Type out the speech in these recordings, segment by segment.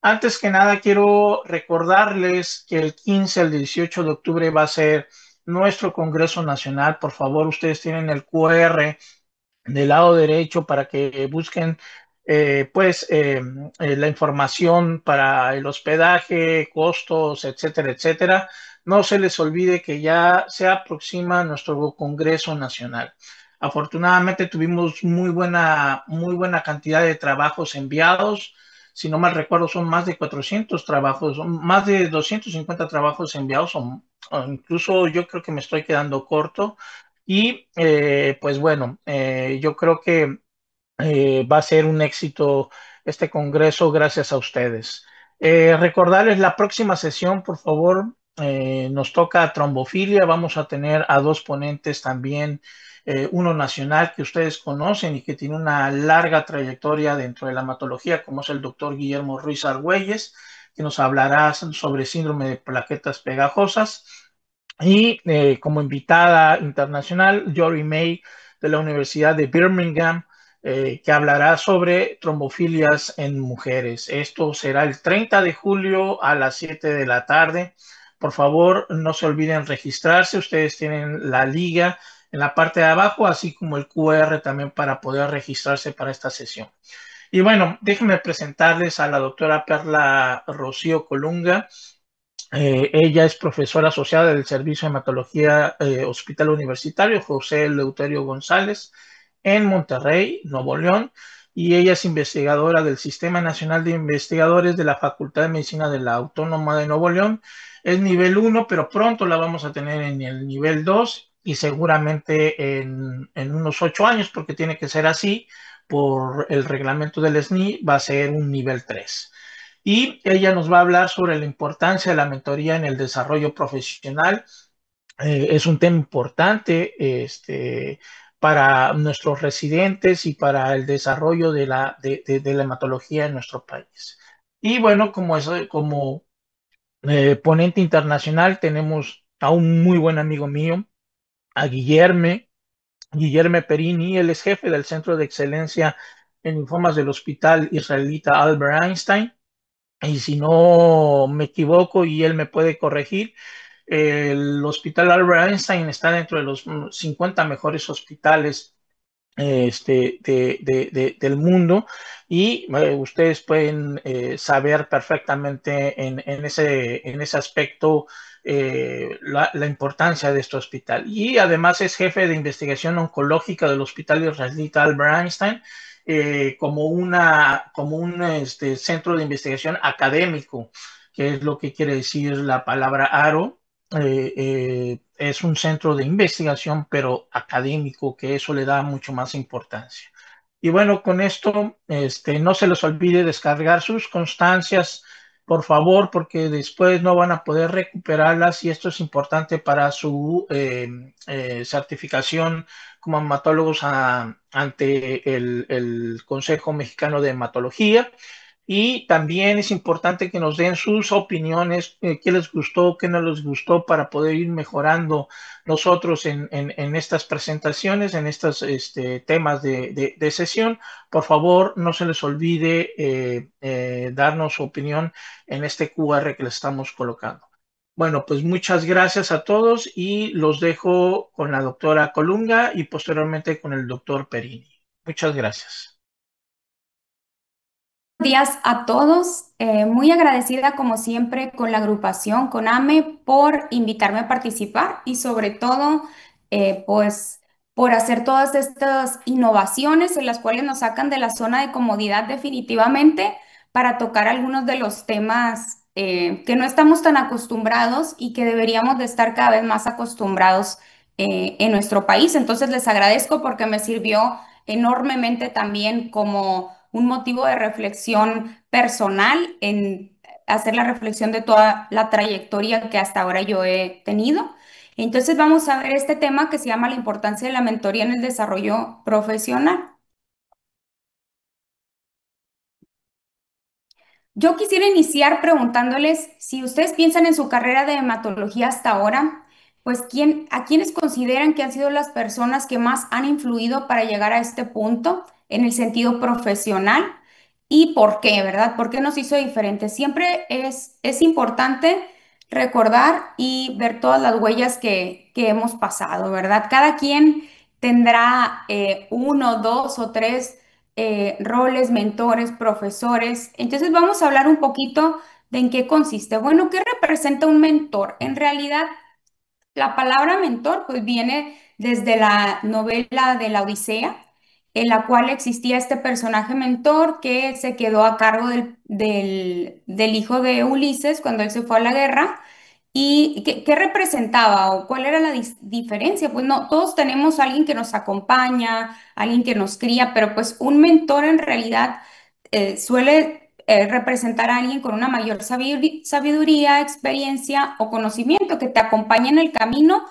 Antes que nada, quiero recordarles que el 15 al 18 de octubre va a ser nuestro Congreso Nacional. Por favor, ustedes tienen el QR del lado derecho para que busquen la información para el hospedaje, costos, etcétera, etcétera. No se les olvide que ya se aproxima nuestro Congreso Nacional. Afortunadamente tuvimos muy buena cantidad de trabajos enviados. Si no mal recuerdo, son más de 400 trabajos, son más de 250 trabajos enviados, o incluso yo creo que me estoy quedando corto. Y pues bueno, yo creo que va a ser un éxito este congreso gracias a ustedes. Recordarles la próxima sesión, por favor, nos toca trombofilia. Vamos a tener a dos ponentes también, uno nacional que ustedes conocen y que tiene una larga trayectoria dentro de la hematología, como es el doctor Guillermo Ruiz Argüelles, que nos hablará sobre síndrome de plaquetas pegajosas. Y como invitada internacional, Jory May de la Universidad de Birmingham, que hablará sobre trombofilias en mujeres. Esto será el 30 de julio a las 7 de la tarde. Por favor, no se olviden registrarse. Ustedes tienen la liga en la parte de abajo, así como el QR también para poder registrarse para esta sesión. Y bueno, déjenme presentarles a la doctora Perla Rocío Colunga. Ella es profesora asociada del Servicio de Hematología Hospital Universitario José Eleuterio González en Monterrey, Nuevo León, y ella es investigadora del Sistema Nacional de Investigadores de la Facultad de Medicina de la Autónoma de Nuevo León. Es nivel 1, pero pronto la vamos a tener en el nivel 2 y seguramente en unos 8 años, porque tiene que ser así por el reglamento del SNI, va a ser un nivel 3 y ella nos va a hablar sobre la importancia de la mentoría en el desarrollo profesional. Es un tema importante para nuestros residentes y para el desarrollo de la hematología en nuestro país. Y bueno, como ponente internacional tenemos a un muy buen amigo mío, a Guillermo Perini. Él es jefe del Centro de Excelencia en Linfomas del Hospital Israelita Albert Einstein. Y si no me equivoco y él me puede corregir, el Hospital Albert Einstein está dentro de los 50 mejores hospitales del mundo y ustedes pueden saber perfectamente en ese aspecto la importancia de este hospital. Y además es jefe de investigación oncológica del Hospital Israelita Albert Einstein, como un centro de investigación académico, que es lo que quiere decir la palabra ARO. Es un centro de investigación, pero académico, que eso le da mucho más importancia. Y bueno, con esto, no se les olvide descargar sus constancias, por favor, porque después no van a poder recuperarlas y esto es importante para su certificación como hematólogos ante el Consejo Mexicano de Hematología. Y también es importante que nos den sus opiniones, qué les gustó, qué no les gustó, para poder ir mejorando nosotros en estas presentaciones, en estos temas de sesión. Por favor, no se les olvide darnos su opinión en este QR que les estamos colocando. Bueno, pues muchas gracias a todos y los dejo con la doctora Colunga y posteriormente con el doctor Perini. Muchas gracias. Días a todos. Muy agradecida como siempre con la agrupación, con AME, por invitarme a participar y sobre todo, pues, por hacer todas estas innovaciones en las cuales nos sacan de la zona de comodidad definitivamente para tocar algunos de los temas que no estamos tan acostumbrados y que deberíamos de estar cada vez más acostumbrados en nuestro país. Entonces les agradezco porque me sirvió enormemente también como un motivo de reflexión personal en hacer la reflexión de toda la trayectoria que hasta ahora yo he tenido. Entonces vamos a ver este tema que se llama la importancia de la mentoría en el desarrollo profesional. Yo quisiera iniciar preguntándoles si ustedes piensan en su carrera de hematología hasta ahora, pues a quiénes consideran que han sido las personas que más han influido para llegar a este punto en el sentido profesional y por qué, ¿verdad? ¿Por qué nos hizo diferentes? Siempre es importante recordar y ver todas las huellas que hemos pasado, ¿verdad? Cada quien tendrá uno, dos o tres roles, mentores, profesores. Entonces vamos a hablar un poquito de en qué consiste. Bueno, ¿qué representa un mentor? En realidad, la palabra mentor pues viene desde la novela de la Odisea, en la cual existía este personaje mentor que se quedó a cargo del hijo de Ulises cuando él se fue a la guerra. ¿Y qué representaba o cuál era la diferencia? Pues no, todos tenemos a alguien que nos acompaña, alguien que nos cría, pero pues un mentor en realidad suele representar a alguien con una mayor sabiduría, experiencia o conocimiento que te acompaña en el camino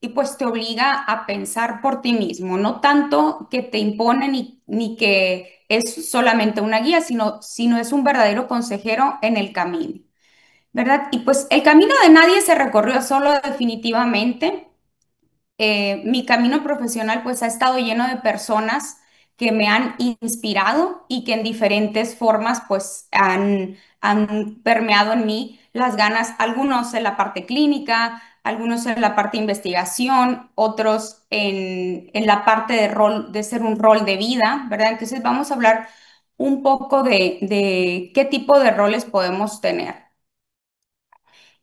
y pues te obliga a pensar por ti mismo, no tanto que te impone ni que es solamente una guía, sino es un verdadero consejero en el camino, ¿verdad? Y pues el camino de nadie se recorrió solo definitivamente. Mi camino profesional pues ha estado lleno de personas que me han inspirado y que en diferentes formas pues han permeado en mí las ganas, algunos en la parte clínica, algunos en la parte de investigación, otros en la parte de rol, de ser un rol de vida, ¿verdad? Entonces vamos a hablar un poco de qué tipo de roles podemos tener.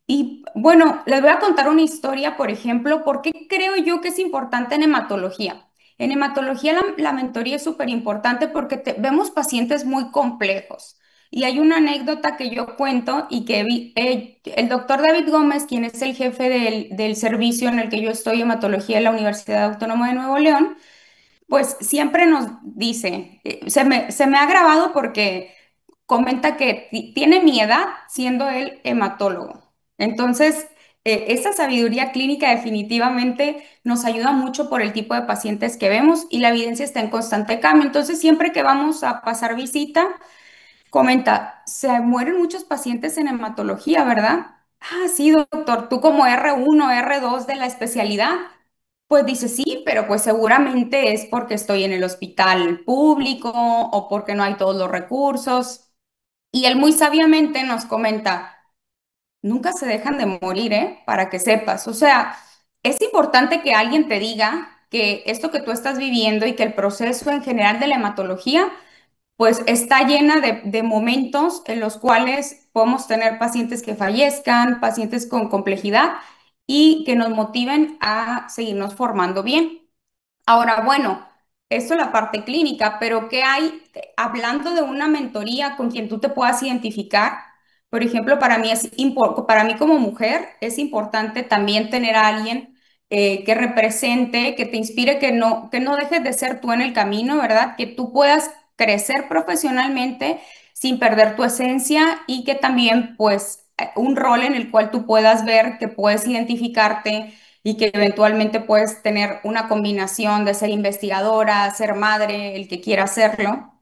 Y bueno, les voy a contar una historia, por ejemplo, por qué creo yo que es importante en hematología. En hematología la mentoría es súper importante porque vemos pacientes muy complejos. Y hay una anécdota que yo cuento y que el doctor David Gómez, quien es el jefe del servicio en el que yo estoy, hematología de la Universidad Autónoma de Nuevo León, pues siempre nos dice, se me ha grabado porque comenta que tiene mi edad siendo él hematólogo. Entonces, esa sabiduría clínica definitivamente nos ayuda mucho por el tipo de pacientes que vemos y la evidencia está en constante cambio. Entonces, siempre que vamos a pasar visita, comenta, se mueren muchos pacientes en hematología, ¿verdad? Ah, sí, doctor, tú como R1, R2 de la especialidad. Pues dice, sí, pero pues seguramente es porque estoy en el hospital público o porque no hay todos los recursos. Y él muy sabiamente nos comenta, nunca se dejan de morir, ¿eh? Para que sepas. O sea, es importante que alguien te diga que esto que tú estás viviendo y que el proceso en general de la hematología, pues está llena de momentos en los cuales podemos tener pacientes que fallezcan, pacientes con complejidad y que nos motiven a seguirnos formando bien. Ahora, bueno, esto es la parte clínica, pero ¿qué hay hablando de una mentoría con quien tú te puedas identificar? Por ejemplo, para mí como mujer es importante también tener a alguien que represente, que te inspire, que no dejes de ser tú en el camino, ¿verdad? Que tú puedas crecer profesionalmente sin perder tu esencia y que también, pues, un rol en el cual tú puedas ver, que puedes identificarte y que eventualmente puedes tener una combinación de ser investigadora, ser madre, el que quiera hacerlo.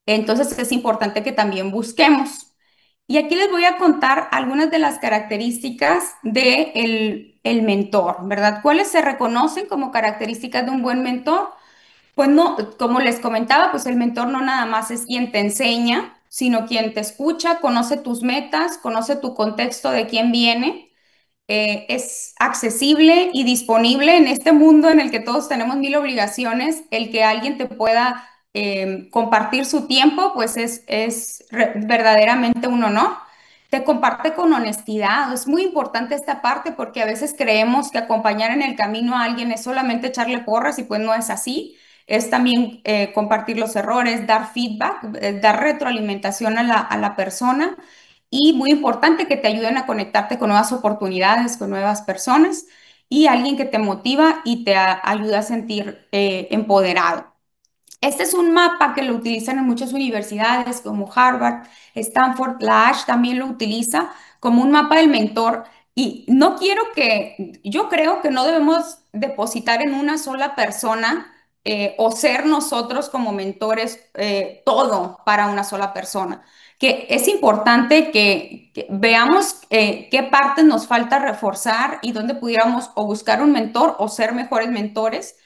Entonces es importante que también busquemos. Y aquí les voy a contar algunas de las características de el mentor, ¿verdad? ¿Cuáles se reconocen como características de un buen mentor? Pues no, como les comentaba, pues el mentor no nada más es quien te enseña, sino quien te escucha, conoce tus metas, conoce tu contexto de quién viene, es accesible y disponible en este mundo en el que todos tenemos mil obligaciones. El que alguien te pueda compartir su tiempo, pues es verdaderamente un honor. Te comparte con honestidad. Es muy importante esta parte porque a veces creemos que acompañar en el camino a alguien es solamente echarle porras y pues no es así. Es también compartir los errores, dar feedback, dar retroalimentación a la persona y muy importante que te ayuden a conectarte con nuevas oportunidades, con nuevas personas y alguien que te motiva y te ayuda a sentir empoderado. Este es un mapa que lo utilizan en muchas universidades como Harvard, Stanford, la Ash también lo utiliza como un mapa del mentor. Y no quiero yo creo que no debemos depositar en una sola persona o ser nosotros como mentores todo para una sola persona. Que es importante que veamos qué partes nos falta reforzar y dónde pudiéramos o buscar un mentor o ser mejores mentores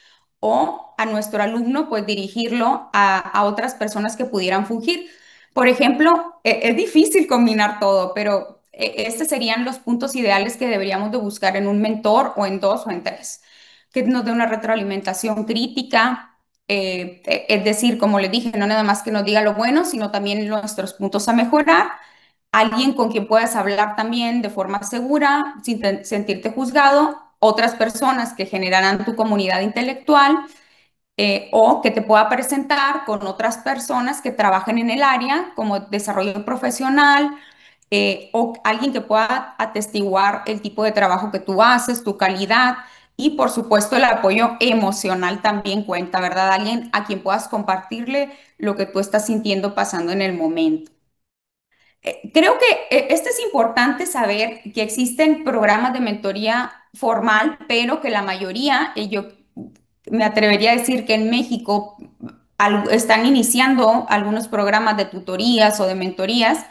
o a nuestro alumno, pues dirigirlo a otras personas que pudieran fungir. Por ejemplo, es difícil combinar todo, pero estos serían los puntos ideales que deberíamos de buscar en un mentor o en dos o en tres, que nos dé una retroalimentación crítica, es decir, como les dije, no nada más que nos diga lo bueno, sino también nuestros puntos a mejorar, alguien con quien puedas hablar también de forma segura, sin sentirte juzgado, otras personas que generarán tu comunidad intelectual o que te pueda presentar con otras personas que trabajen en el área como desarrollo profesional o alguien que pueda atestiguar el tipo de trabajo que tú haces, tu calidad y por supuesto el apoyo emocional también cuenta, ¿verdad? Alguien a quien puedas compartirle lo que tú estás sintiendo pasando en el momento. Creo que esto es importante saber que existen programas de mentoría formal, pero que la mayoría, yo me atrevería a decir que en México están iniciando algunos programas de tutorías o de mentorías,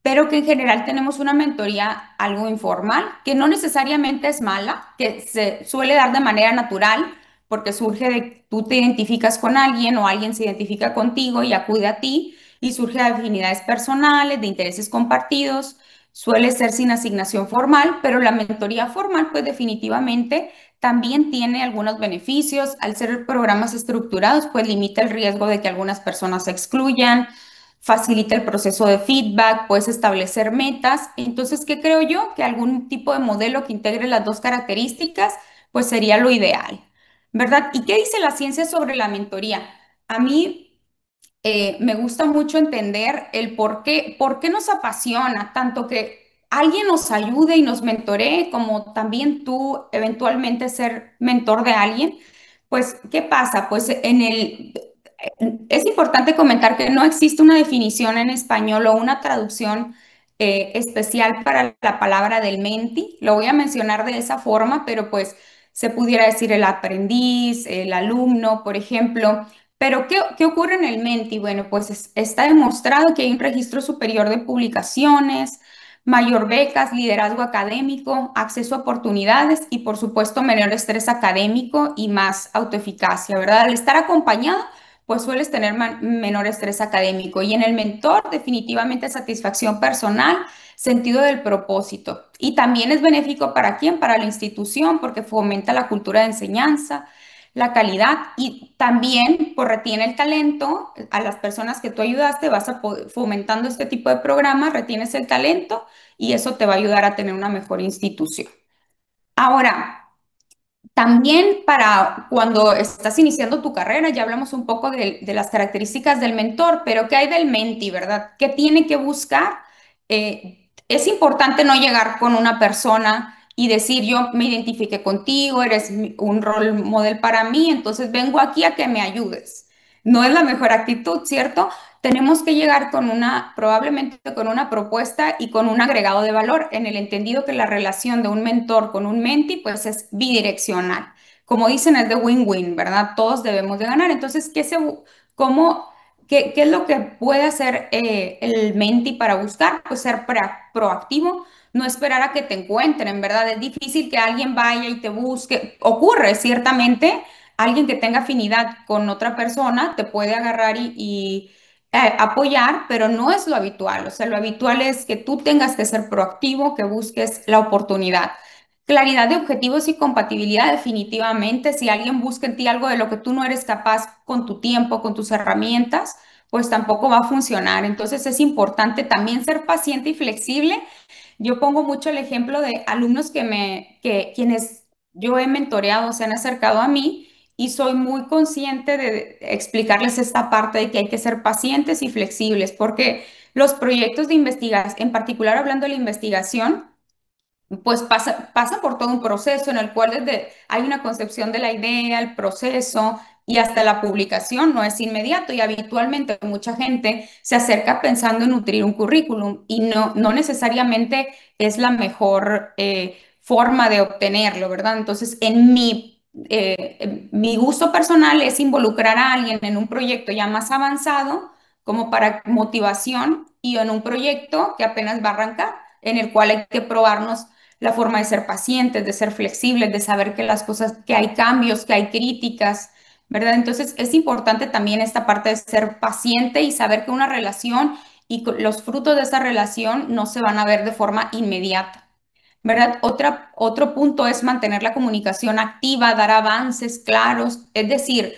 pero que en general tenemos una mentoría algo informal, que no necesariamente es mala, que se suele dar de manera natural, porque surge de que tú te identificas con alguien o alguien se identifica contigo y acude a ti, y surge de afinidades personales, de intereses compartidos, suele ser sin asignación formal, pero la mentoría formal, pues definitivamente también tiene algunos beneficios. Al ser programas estructurados, pues limita el riesgo de que algunas personas se excluyan, facilita el proceso de feedback, puedes establecer metas. Entonces, ¿qué creo yo? Que algún tipo de modelo que integre las dos características, pues sería lo ideal, ¿verdad? ¿Y qué dice la ciencia sobre la mentoría? A mí me gusta mucho entender el por qué nos apasiona, tanto que alguien nos ayude y nos mentoree, como también tú eventualmente ser mentor de alguien. Pues, ¿qué pasa? Pues es importante comentar que no existe una definición en español o una traducción especial para la palabra del menti. Lo voy a mencionar de esa forma, pero pues se pudiera decir el aprendiz, el alumno, por ejemplo. Pero ¿qué ocurre en el menti? Bueno, pues está demostrado que hay un registro superior de publicaciones, mayor becas, liderazgo académico, acceso a oportunidades y por supuesto menor estrés académico y más autoeficacia, ¿verdad? Al estar acompañado pues sueles tener menor estrés académico. Y en el mentor, definitivamente satisfacción personal, sentido del propósito. Y también es benéfico para quién, para la institución, porque fomenta la cultura de enseñanza, la calidad y también pues, retiene el talento a las personas que tú ayudaste, vas a fomentando este tipo de programas, retienes el talento y eso te va a ayudar a tener una mejor institución. Ahora, también para cuando estás iniciando tu carrera, ya hablamos un poco de las características del mentor, pero ¿qué hay del menti, verdad? ¿Qué tiene que buscar? Es importante no llegar con una persona y decir, yo me identifique contigo, eres un rol model para mí, entonces vengo aquí a que me ayudes. No es la mejor actitud, ¿cierto? Tenemos que llegar con probablemente con una propuesta y con un agregado de valor, en el entendido que la relación de un mentor con un menti, pues es bidireccional. Como dicen, es de win-win, ¿verdad? Todos debemos de ganar. Entonces, cómo, qué es lo que puede hacer el menti para buscar? Pues ser proactivo, no esperar a que te encuentren, ¿verdad? Es difícil que alguien vaya y te busque. Ocurre, ciertamente, alguien que tenga afinidad con otra persona te puede agarrar y apoyar, pero no es lo habitual. O sea, lo habitual es que tú tengas que ser proactivo, que busques la oportunidad. Claridad de objetivos y compatibilidad, definitivamente. Si alguien busca en ti algo de lo que tú no eres capaz con tu tiempo, con tus herramientas, pues tampoco va a funcionar. Entonces es importante también ser paciente y flexible. Yo pongo mucho el ejemplo de alumnos que quienes yo he mentoreado se han acercado a mí y soy muy consciente de explicarles esta parte de que hay que ser pacientes y flexibles, porque los proyectos de investigación, en particular hablando de la investigación, pues pasa por todo un proceso en el cual hay una concepción de la idea, el proceso y hasta la publicación no es inmediato y habitualmente mucha gente se acerca pensando en nutrir un currículum y no necesariamente es la mejor forma de obtenerlo, ¿verdad? Entonces, en mi gusto personal es involucrar a alguien en un proyecto ya más avanzado como para motivación y en un proyecto que apenas va a arrancar, en el cual hay que probarnos la forma de ser pacientes, de ser flexibles, de saber que las cosas, que hay cambios, que hay críticas, ¿verdad? Entonces es importante también esta parte de ser paciente y saber que una relación y los frutos de esa relación no se van a ver de forma inmediata. ¿Verdad? Otro punto es mantener la comunicación activa, dar avances claros, es decir,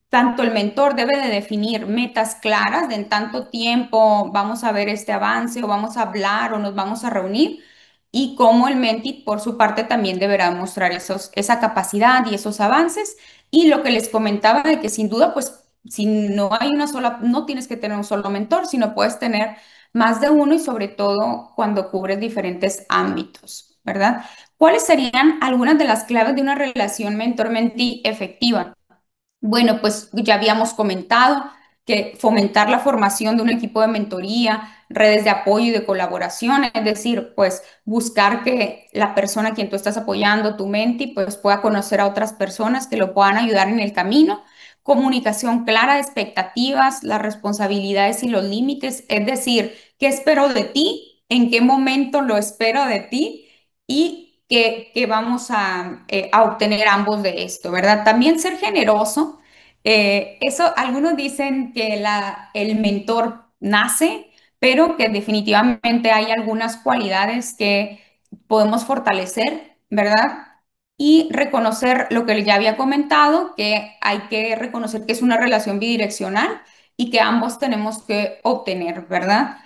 tanto el mentor debe de definir metas claras de en tanto tiempo vamos a ver este avance o vamos a hablar o nos vamos a reunir y cómo el mentee por su parte también deberá mostrar esa capacidad y esos avances y lo que les comentaba de que sin duda pues si no hay una sola, no tienes que tener un solo mentor, sino puedes tener más de uno y sobre todo cuando cubres diferentes ámbitos, ¿verdad? ¿Cuáles serían algunas de las claves de una relación mentor-mentee efectiva? Bueno, pues ya habíamos comentado que fomentar la formación de un equipo de mentoría, redes de apoyo y de colaboración, es decir, pues buscar que la persona a quien tú estás apoyando, tu mentee, pues pueda conocer a otras personas que lo puedan ayudar en el camino. Comunicación clara de expectativas, las responsabilidades y los límites, es decir, ¿qué espero de ti? ¿En qué momento lo espero de ti? Y que vamos a obtener ambos de esto, ¿verdad? También ser generoso. Eso, algunos dicen que el mentor nace, pero que definitivamente hay algunas cualidades que podemos fortalecer, ¿verdad? Y reconocer lo que ya había comentado, que hay que reconocer que es una relación bidireccional y que ambos tenemos que obtener, ¿verdad?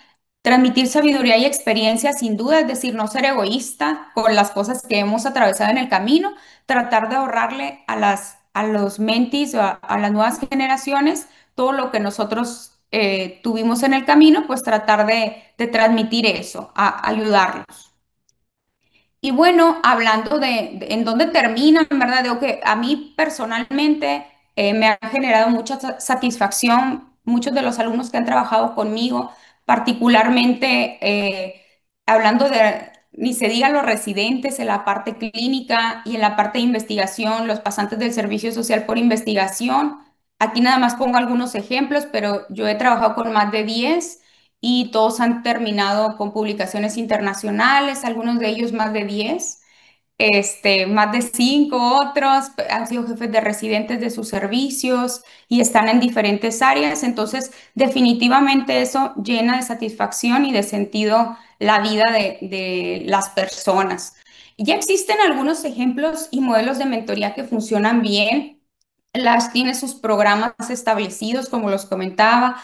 Transmitir sabiduría y experiencia sin duda, es decir, no ser egoísta con las cosas que hemos atravesado en el camino, tratar de ahorrarle a los mentis o a las nuevas generaciones todo lo que nosotros tuvimos en el camino, pues tratar de transmitir eso, a ayudarlos. Y bueno, hablando de en dónde termina, en verdad, digo que a mí personalmente me ha generado mucha satisfacción muchos de los alumnos que han trabajado conmigo, particularmente hablando de, ni se diga los residentes en la parte clínica y en la parte de investigación, los pasantes del servicio social por investigación. Aquí nada más pongo algunos ejemplos, pero yo he trabajado con más de 10 y todos han terminado con publicaciones internacionales, algunos de ellos más de 10, más de 5 otros han sido jefes de residentes de sus servicios y están en diferentes áreas. Entonces, definitivamente eso llena de satisfacción y de sentido la vida de las personas. Ya existen algunos ejemplos y modelos de mentoría que funcionan bien. Las tiene sus programas establecidos, como los comentaba.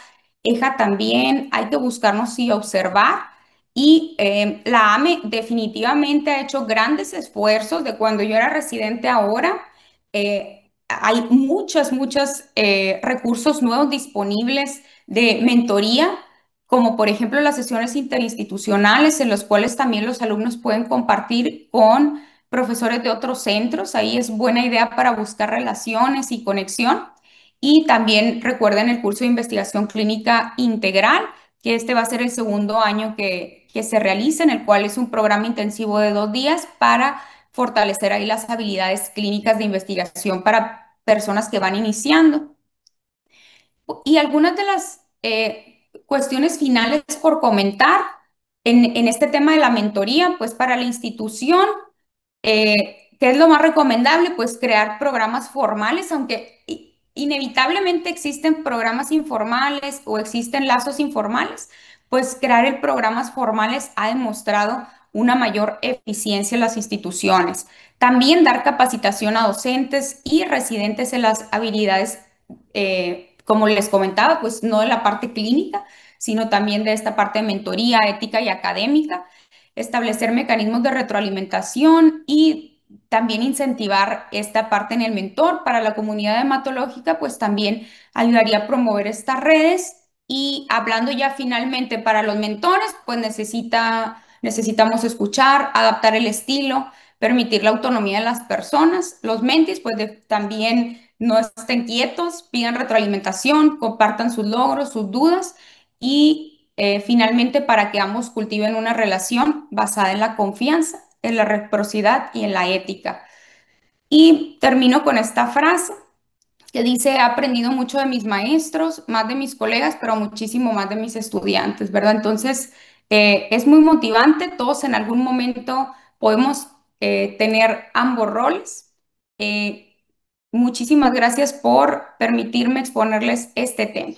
EJA también, hay que buscarnos y observar. Y la AME definitivamente ha hecho grandes esfuerzos de cuando yo era residente a ahora. Hay muchos recursos nuevos disponibles de mentoría, como por ejemplo las sesiones interinstitucionales en los cuales también los alumnos pueden compartir con profesores de otros centros. Ahí es buena idea para buscar relaciones y conexión. Y también recuerden el curso de investigación clínica integral, que este va a ser el segundo año que se realiza, en el cual es un programa intensivo de 2 días para fortalecer ahí las habilidades clínicas de investigación para personas que van iniciando. Y algunas de las cuestiones finales por comentar en este tema de la mentoría, pues para la institución. ¿Qué es lo más recomendable? Pues crear programas formales, aunque inevitablemente existen programas informales o existen lazos informales, pues crear el programas formales ha demostrado una mayor eficiencia en las instituciones. También dar capacitación a docentes y residentes en las habilidades, como les comentaba, pues no de la parte clínica, sino también de esta parte de mentoría ética y académica, establecer mecanismos de retroalimentación y también incentivar esta parte en el mentor. Para la comunidad hematológica, pues también ayudaría a promover estas redes. Y hablando ya finalmente para los mentores, pues necesitamos escuchar, adaptar el estilo, permitir la autonomía de las personas. Los mentis, pues también no estén quietos, pidan retroalimentación, compartan sus logros, sus dudas y finalmente para que ambos cultiven una relación basada en la confianza, en la reciprocidad y en la ética. Y termino con esta frase que dice, he aprendido mucho de mis maestros, más de mis colegas, pero muchísimo más de mis estudiantes, ¿verdad? Entonces, es muy motivante, todos en algún momento podemos tener ambos roles. Eh, Muchísimas gracias por permitirme exponerles este tema.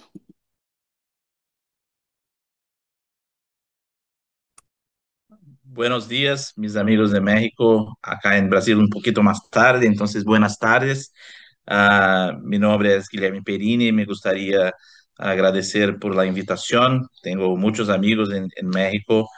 Buenos días, mis amigos de México. Acá en Brasil un poquito más tarde, entonces buenas tardes. Mi nombre es Guilherme Perini. Me gustaría agradecer por la invitación. Tengo muchos amigos en México.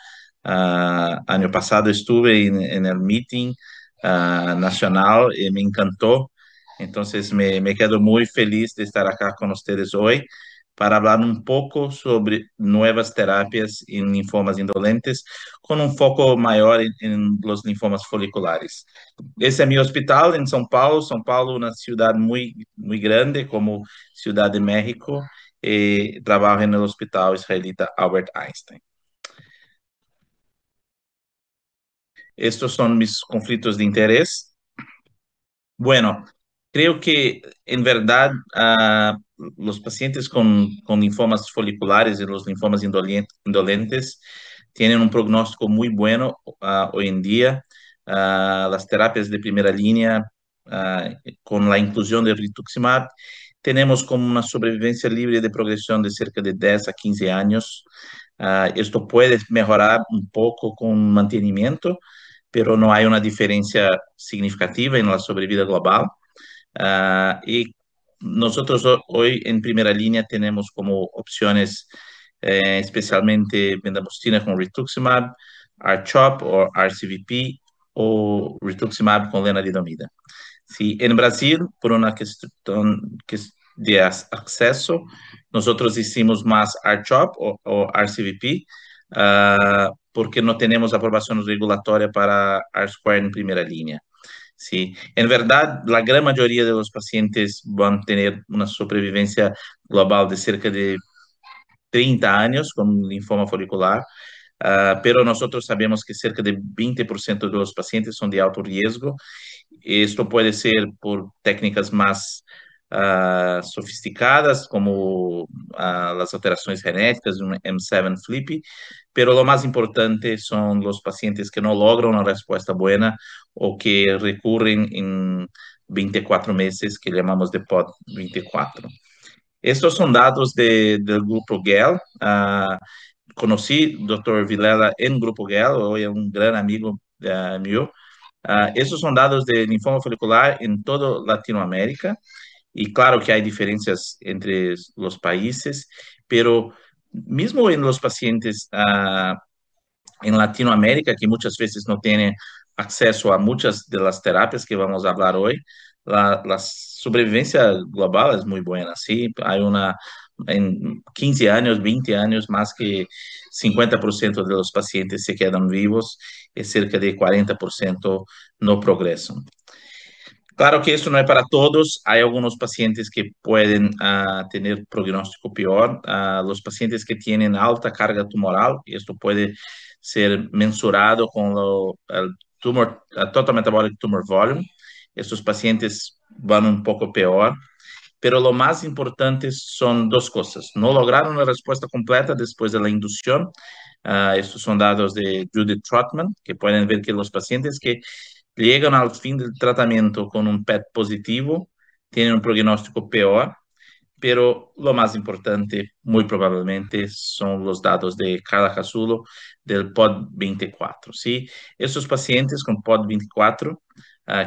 Año pasado estuve en el meeting nacional y me encantó. Entonces me quedo muy feliz de estar acá con ustedes hoy para hablar un poco sobre nuevas terapias en linfomas indolentes, con un foco mayor en los linfomas foliculares. Ese es mi hospital en São Paulo. São Paulo, una ciudad muy grande como Ciudad de México. Trabajo en el Hospital Israelita Albert Einstein. Estos son mis conflictos de interés. Bueno, creo que en verdad los pacientes con linfomas foliculares y los linfomas indolentes tienen un pronóstico muy bueno hoy en día. Las terapias de primera línea, ah, con la inclusión de rituximab, tenemos como una sobrevivencia libre de progresión de cerca de 10 a 15 años. Esto puede mejorar un poco con mantenimiento, pero no hay una diferencia significativa en la sobrevida global. Y nosotros hoy en primera línea tenemos como opciones especialmente bendamustine con rituximab, R-CHOP o RCVP o rituximab con lenalidomida. Sí, en Brasil, por una cuestión de acceso, nosotros hicimos más R-CHOP o RCVP, porque no tenemos aprobación regulatoria para R-Square en primera línea. Sí, en verdad, la gran mayoría de los pacientes van a tener una sobrevivencia global de cerca de 30 años con linfoma folicular, pero nosotros sabemos que cerca de 20% de los pacientes son de alto riesgo. Esto puede ser por técnicas más sofisticadas, como las alteraciones genéticas de un M7 FLIPI, pero lo más importante son los pacientes que no logran una respuesta buena o que recurren en 24 meses, que llamamos de POD 24. Estos son datos del grupo GEL. Conocí Dr. Vilela en grupo GEL, hoy es un gran amigo mío. Estos son datos de linfoma folicular en toda Latinoamérica, y claro que hay diferencias entre los países, pero mismo en los pacientes en Latinoamérica, que muchas veces no tienen acceso a muchas de las terapias que vamos a hablar hoy, la sobrevivencia global es muy buena, ¿sí? Hay una, en 15 años, 20 años, más que 50% de los pacientes se quedan vivos y cerca de 40% no progresan. Claro que esto no es para todos. Hay algunos pacientes que pueden tener pronóstico peor. Los pacientes que tienen alta carga tumoral, y esto puede ser mensurado con el tumor, Total Metabolic Tumor Volume. Estos pacientes van un poco peor. Pero lo más importante son dos cosas. No lograron una respuesta completa después de la inducción. Estos son datos de Judith Trotman, que pueden ver que los pacientes que llegan al fin del tratamiento con un PET positivo tienen un pronóstico peor, pero lo más importante, muy probablemente, son los datos de Carla Casulo del POD 24. ¿Sí? Esos pacientes con POD 24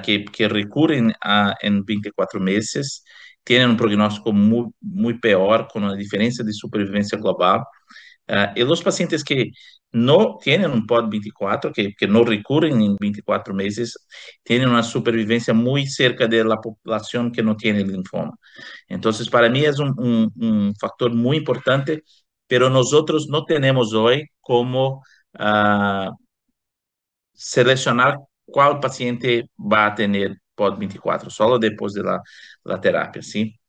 que recurren en 24 meses tienen un pronóstico muy peor, con una diferencia de supervivencia global. Y los pacientes que no tienen un POD 24, que no recurren en 24 meses, tienen una supervivencia muy cerca de la población que no tiene linfoma. Entonces, para mí es un factor muy importante, pero nosotros no tenemos hoy cómo seleccionar cuál paciente va a tener POD 24, solo después de la terapia, ¿sí?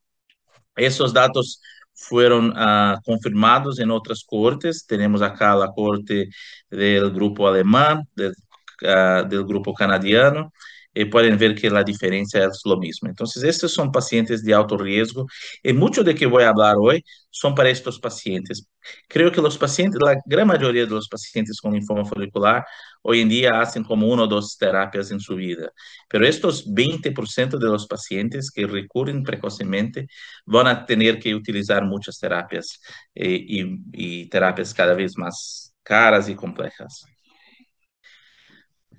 Esos datos fueron confirmados en otras cortes. Tenemos acá la corte del grupo alemán, del grupo canadiano, y pueden ver que la diferencia es lo mismo. Entonces, estos son pacientes de alto riesgo, y mucho de que voy a hablar hoy son para estos pacientes. Creo que los pacientes, la gran mayoría de los pacientes con linfoma folicular, hoy en día hacen como una o dos terapias en su vida, pero estos 20% de los pacientes que recurren precocemente van a tener que utilizar muchas terapias y terapias cada vez más caras y complejas.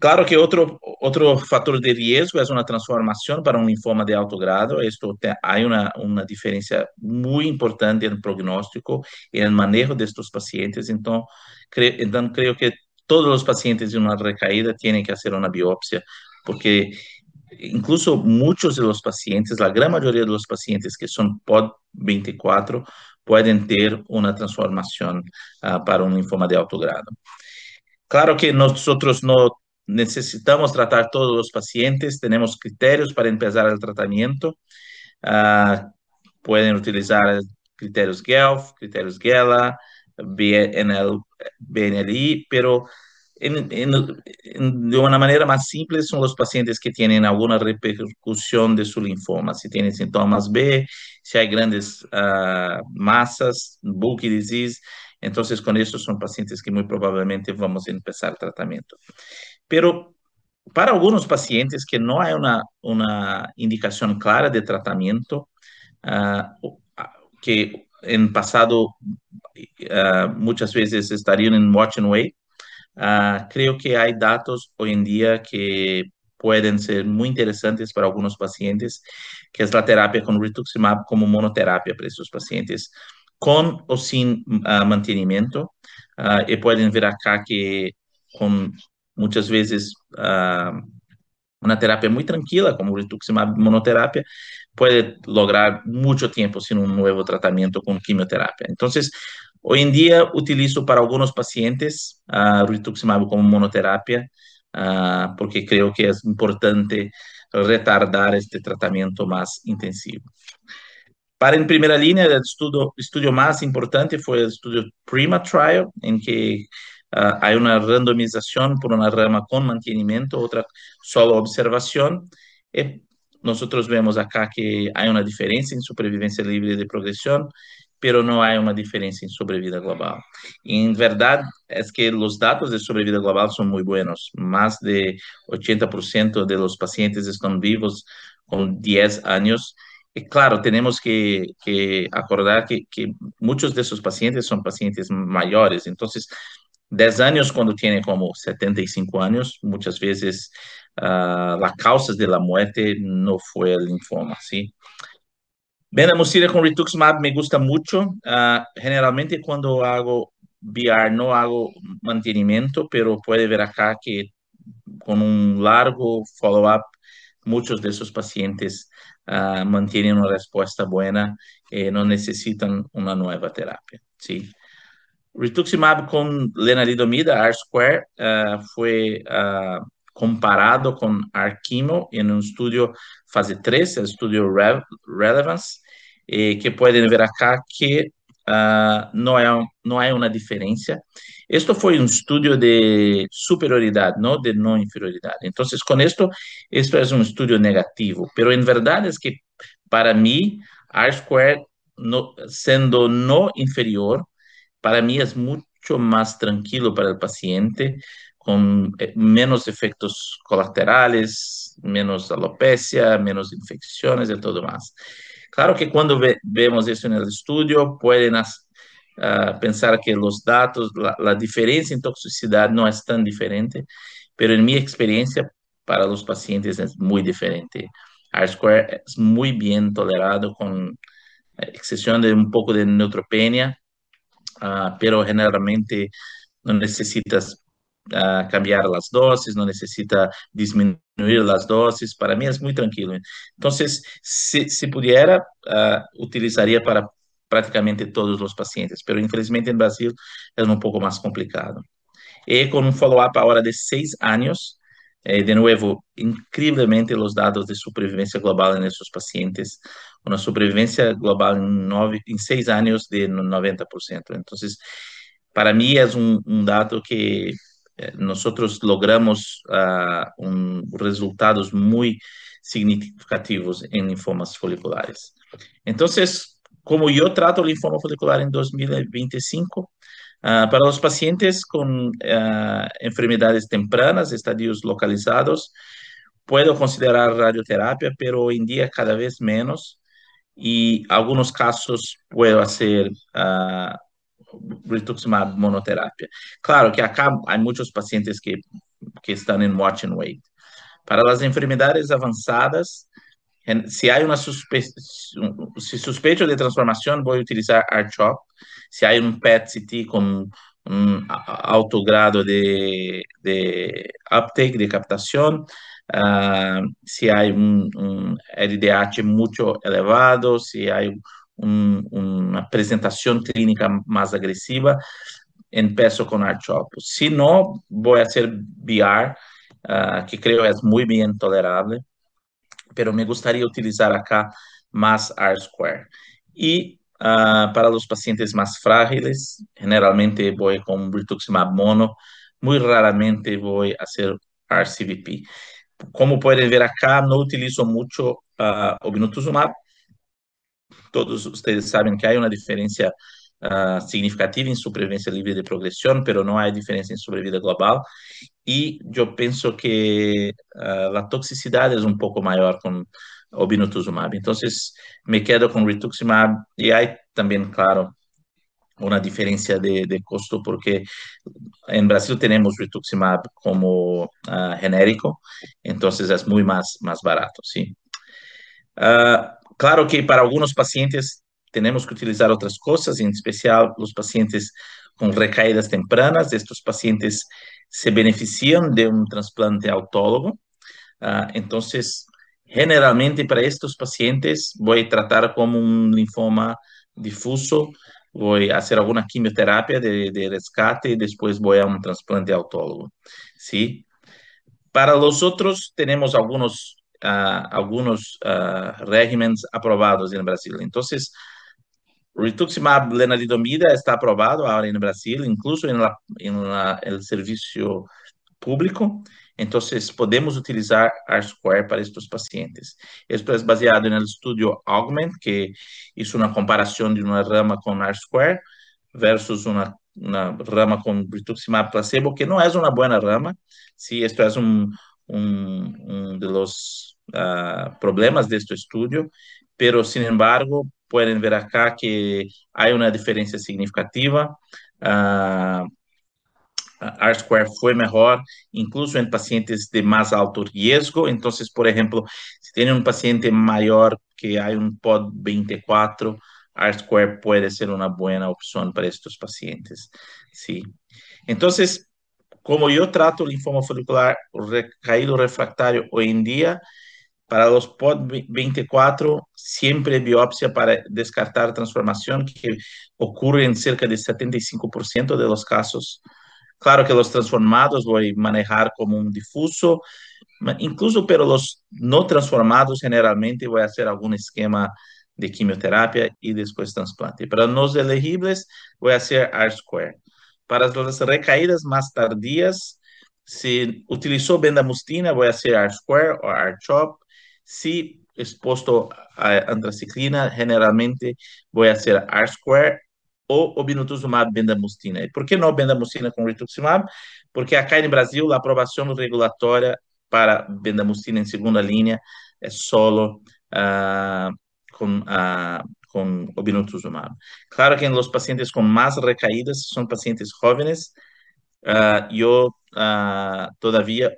Claro que otro factor de riesgo es una transformación para un linfoma de alto grado. Hay una diferencia muy importante en el pronóstico y en el manejo de estos pacientes. Entonces, creo que todos los pacientes de una recaída tienen que hacer una biopsia, porque incluso muchos de los pacientes, la gran mayoría de los pacientes que son POD24, pueden tener una transformación para un linfoma de alto grado. Claro que nosotros no necesitamos tratar todos los pacientes, tenemos criterios para empezar el tratamiento. Ah, pueden utilizar criterios Guelph, criterios Gela, BNLI, pero de una manera más simple son los pacientes que tienen alguna repercusión de su linfoma, si tienen síntomas B, si hay grandes masas, bulky disease. Entonces, con estos son pacientes que muy probablemente vamos a empezar tratamiento. Pero para algunos pacientes que no hay una indicación clara de tratamiento, ah, que en pasado muchas veces estarían en watch and wait, creo que hay datos hoy en día que pueden ser muy interesantes para algunos pacientes, que es la terapia con rituximab como monoterapia para estos pacientes, con o sin mantenimiento. Y pueden ver acá que con muchas veces una terapia muy tranquila, como rituximab monoterapia, puede lograr mucho tiempo sin un nuevo tratamiento con quimioterapia. Entonces, hoy en día utilizo para algunos pacientes rituximab como monoterapia, porque creo que es importante retardar este tratamiento más intensivo. Para en primera línea, el estudio más importante fue el estudio PRIMA Trial, en que hay una randomización por una rama con mantenimiento, otra solo observación. Y nosotros vemos acá que hay una diferencia en supervivencia libre de progresión, pero no hay una diferencia en sobrevida global. Y en verdad es que los datos de sobrevida global son muy buenos. Más de 80% de los pacientes están vivos con 10 años. Y claro, tenemos que acordar que muchos de esos pacientes son pacientes mayores. Entonces, 10 años cuando tiene como 75 años, muchas veces la causa de la muerte no fue el linfoma, ¿sí? Bendamustine con rituximab me gusta mucho. Generalmente cuando hago VR no hago mantenimiento, pero puede ver acá que con un largo follow-up, muchos de esos pacientes mantienen una respuesta buena, no necesitan una nueva terapia, ¿sí? Rituximab con lenalidomida, R-Square, fue comparado con Arquimo en un estudio fase 3, el estudio Relevance, que pueden ver acá que no hay una diferencia. Esto fue un estudio de superioridad, no de no inferioridad. Entonces, con esto es un estudio negativo, pero en verdad es que para mí, R-Square, no, siendo no inferior, para mí es mucho más tranquilo para el paciente, con menos efectos colaterales, menos alopecia, menos infecciones y todo más. Claro que cuando vemos eso en el estudio, pueden pensar que los datos, la diferencia en toxicidad no es tan diferente, pero en mi experiencia para los pacientes es muy diferente. R-Square es muy bien tolerado con excepción de un poco de neutropenia, pero generalmente no necesitas cambiar las dosis, no necesita disminuir las dosis. Para mí es muy tranquilo. Entonces, si pudiera, utilizaría para prácticamente todos los pacientes, pero infelizmente en Brasil es un poco más complicado. Y con un follow-up ahora de 6 años, de nuevo, increíblemente los datos de supervivencia global en esos pacientes, una supervivencia global en 6 años de 90%. Entonces, para mí es un dato que nosotros logramos resultados muy significativos en linfomas foliculares. Entonces, como yo trato linfoma folicular en 2025, para los pacientes con enfermedades tempranas, estadios localizados, puedo considerar radioterapia, pero hoy en día cada vez menos. Y algunos casos puedo hacer rituximab monoterapia. Claro que acá hay muchos pacientes que que están en watch and wait. Para las enfermedades avanzadas, si hay si sospecho de transformación, voy a utilizar R-CHOP. Si hay un PET-CT con un alto grado de uptake, de captación, si hay un LDH mucho elevado, si hay una presentación clínica más agresiva, empiezo con R-CHOP. Si no, voy a hacer VR, que creo es muy bien tolerable, pero me gustaría utilizar acá más R-Square. Y para los pacientes más frágiles, generalmente voy con rituximab mono, muy raramente voy a hacer R-CVP. Como pueden ver acá, no utilizo mucho obinutuzumab. Todos ustedes saben que hay una diferencia significativa en supervivencia libre de progresión, pero no hay diferencia en sobrevida global. Y yo pienso que la toxicidad es un poco mayor con obinutuzumab. Entonces, me quedo con rituximab y hay también, claro, una diferencia de costo porque en Brasil tenemos rituximab como genérico, entonces es muy más barato, ¿sí? Claro que para algunos pacientes tenemos que utilizar otras cosas, en especial los pacientes con recaídas tempranas. Estos pacientes se benefician de un trasplante autólogo. Entonces, generalmente para estos pacientes voy a tratar como un linfoma difuso, voy a hacer alguna quimioterapia de rescate y después voy a un trasplante autólogo, ¿sí? Para los otros tenemos algunos regímenes aprobados en Brasil. Entonces, rituximab lenalidomida está aprobado ahora en Brasil, incluso en el servicio público. Entonces, podemos utilizar R-Square para estos pacientes. Esto es baseado en el estudio Augment, que hizo una comparación de una rama con R-Square versus una rama con rituximab placebo, que no es una buena rama. Sí, esto es un de los problemas de este estudio, pero sin embargo, pueden ver acá que hay una diferencia significativa. R-Square fue mejor, incluso en pacientes de más alto riesgo. Entonces, por ejemplo, si tiene un paciente mayor que hay un POD24, R-Square puede ser una buena opción para estos pacientes. Sí. Entonces, como yo trato linfoma folicular recaído refractario hoy en día, para los POD24, siempre biopsia para descartar transformación, que ocurre en cerca de 75% de los casos. Claro que los transformados voy a manejar como un difuso, incluso, pero los no transformados generalmente voy a hacer algún esquema de quimioterapia y después trasplante. Para los elegibles voy a hacer R-Square. Para las recaídas más tardías, si utilizó bendamustina, voy a hacer R-Square o R-CHOP. Si expuesto a antraciclina, generalmente voy a hacer R-Square o obinutuzumab bendamustina. ¿Por qué no bendamustina con rituximab? Porque acá en Brasil la aprobación regulatoria para bendamustina en segunda línea es solo con obinutuzumab. Claro que en los pacientes con más recaídas son pacientes jóvenes. Yo todavía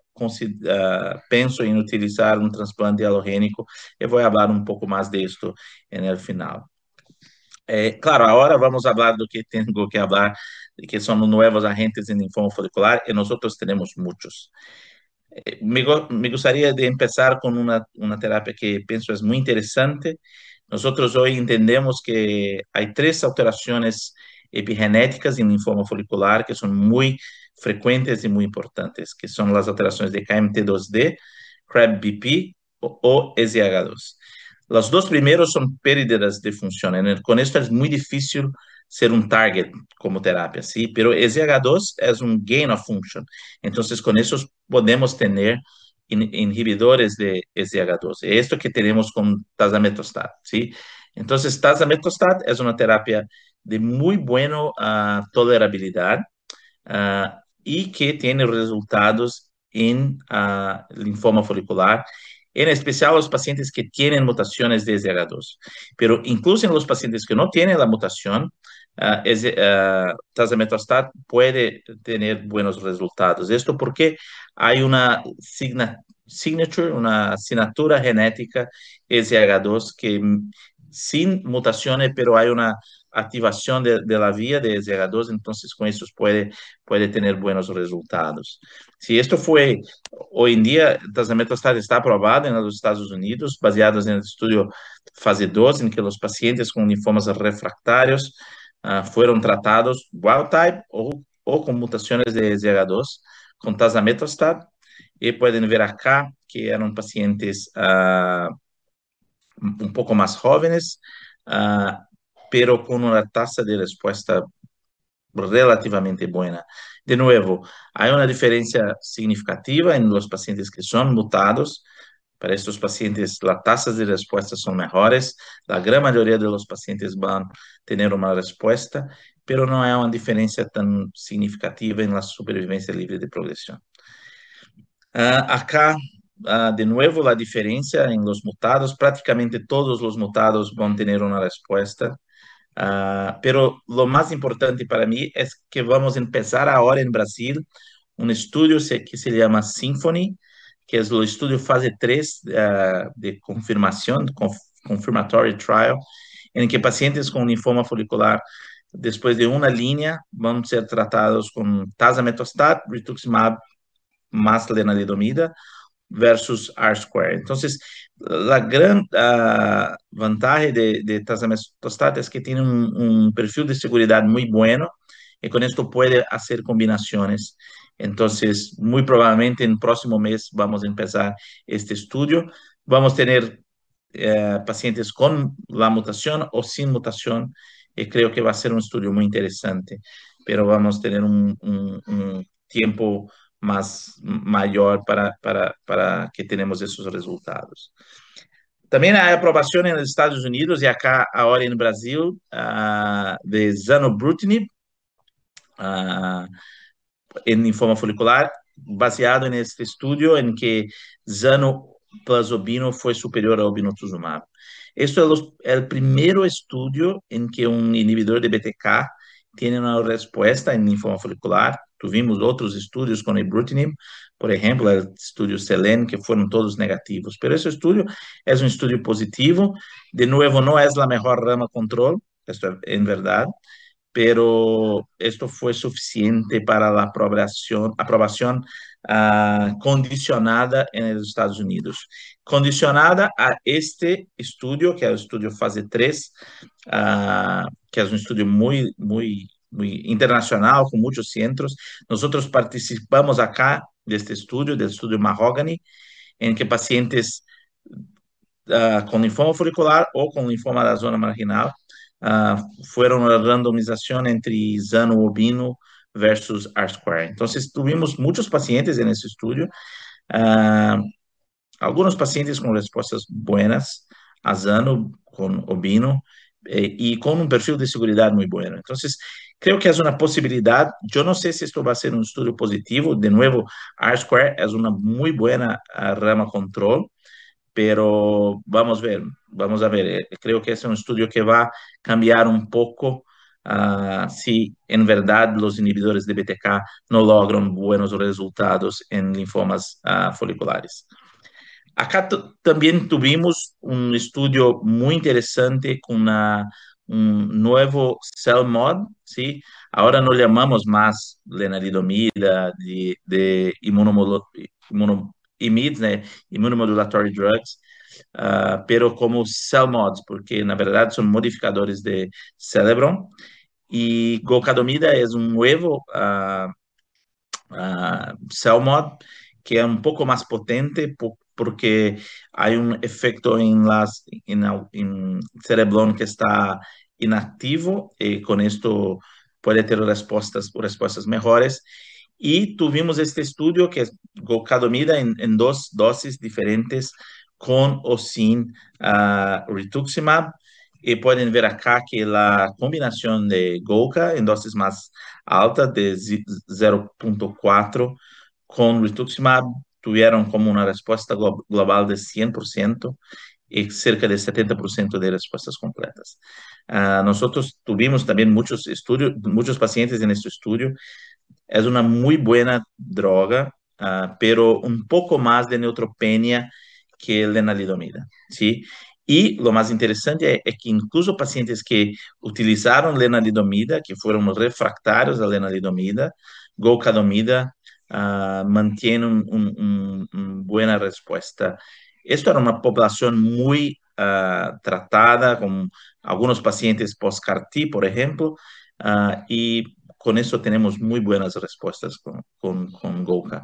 pienso en utilizar un trasplante halogénico y voy a hablar un poco más de esto en el final. Claro, ahora vamos a hablar do que tengo que hablar, de que son nuevos agentes en linfoma folicular y nosotros tenemos muchos. Me gustaría de empezar con una terapia que pienso es muy interesante. Nosotros hoy entendemos que hay tres alteraciones epigenéticas en linfoma folicular que son muy frecuentes y muy importantes, que son las alteraciones de KMT2D, CRAB-BP o SEH2. Los dos primeros son pérdidas de función. Con esto es muy difícil ser un target como terapia, ¿sí? Pero SEH2 es un gain of function. Entonces, con eso podemos tener inhibidores de SEH2. Esto que tenemos con tazametostat, ¿sí? Entonces, tazametostat es una terapia de muy buena tolerabilidad y que tiene resultados en linfoma folicular, en especial los pacientes que tienen mutaciones de SEH2. Pero incluso en los pacientes que no tienen la mutación, tazemetostat puede tener buenos resultados. Esto porque hay una signature, una asignatura genética SH2 que sin mutaciones, pero hay una activación de la vía de SH2, entonces con eso puede tener buenos resultados. Si esto fue, hoy en día, el tazemetostat está aprobado en los Estados Unidos, baseado en el estudio fase 2, en que los pacientes con linfomas refractarios fueron tratados wild type o con mutaciones de ZH2 con tazemetostat. Y pueden ver acá que eran pacientes un poco más jóvenes, pero con una tasa de respuesta relativamente buena. De nuevo, hay una diferencia significativa en los pacientes que son mutados. Para estos pacientes, las tasas de respuesta son mejores. La gran mayoría de los pacientes van a tener una respuesta, pero no hay una diferencia tan significativa en la supervivencia libre de progresión. Acá, de nuevo, la diferencia en los mutados. Prácticamente todos los mutados van a tener una respuesta. Pero lo más importante para mí es que vamos a empezar ahora en Brasil un estudio que se llama Symphony, que es el estudio fase 3 de confirmación, confirmatory trial, en que pacientes con linfoma folicular, después de una línea, van a ser tratados con tazemetostat, rituximab más lenalidomida versus R-square. Entonces, la gran ventaja de tazemetostat es que tiene un perfil de seguridad muy bueno y con esto puede hacer combinaciones. Entonces, muy probablemente en el próximo mes vamos a empezar este estudio. Vamos a tener pacientes con la mutación o sin mutación y creo que va a ser un estudio muy interesante, pero vamos a tener un tiempo mayor para que tenemos esos resultados. También hay aprobación en los Estados Unidos y acá ahora en Brasil de zanubrutinib en linfoma folicular, baseado en este estudio en que zano plus obino fue superior a obinutuzumab. Esto es el primer estudio en que un inhibidor de BTK tiene una respuesta en linfoma folicular. Tuvimos otros estudios con ibrutinib, por ejemplo, el estudio SELEN, que fueron todos negativos. Pero ese estudio es un estudio positivo. De nuevo, no es la mejor rama control, esto es en verdad, pero esto fue suficiente para la aprobación condicionada en los Estados Unidos. Condicionada a este estudio, que es el estudio fase 3, que es un estudio muy internacional, con muchos centros. Nosotros participamos acá de este estudio, del estudio Mahogany, en que pacientes con linfoma folicular o con linfoma da zona marginal fueron una randomización entre zano obino versus R-square. Entonces, tuvimos muchos pacientes en ese estudio, algunos pacientes con respuestas buenas a zano con obino y con un perfil de seguridad muy bueno. Entonces, creo que es una posibilidad. Yo no sé si esto va a ser un estudio positivo. De nuevo, R-square es una muy buena rama control, pero vamos a ver. Creo que es un estudio que va a cambiar un poco si en verdad los inhibidores de BTK no logran buenos resultados en linfomas foliculares. Acá también tuvimos un estudio muy interesante con un nuevo CELMoD, ¿sí? Ahora no llamamos más lenalidomida de IMIDs, né? Immunomodulatory drugs, pero como CELMoDs, porque en verdad son modificadores de cerebro. Y golcadomida es un nuevo CELMoD que es un poco más potente porque hay un efecto en cereblón que está inactivo y con esto puede tener respuestas mejores. Y tuvimos este estudio que es golcadomida en dos dosis diferentes con o sin rituximab. Y pueden ver acá que la combinación de Golca en dosis más altas de 0.4 con rituximab tuvieron como una respuesta global de 100% y cerca de 70% de respuestas completas. Nosotros tuvimos también muchos estudios, muchos pacientes en este estudio. Es una muy buena droga, pero un poco más de neutropenia que el lenalidomida, ¿sí? Y lo más interesante es que incluso pacientes que utilizaron lenalidomida, que fueron refractarios a lenalidomida, golcadomida, mantienen una buena respuesta. Esto era una población muy tratada, con algunos pacientes post-CAR-T, por ejemplo, y con eso tenemos muy buenas respuestas con Golca.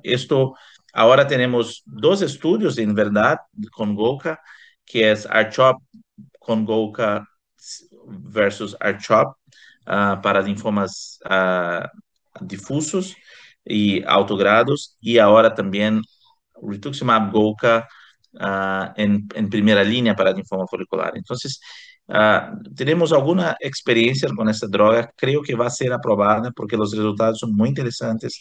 Esto, ahora tenemos dos estudios en verdad con Golca, que es R-CHOP con Golca versus R-CHOP para linfomas difusos y autogrados, y ahora también rituximab Golca en primera línea para linfoma folicular. Entonces, tenemos alguna experiencia con esta droga, creo que va a ser aprobada porque los resultados son muy interesantes,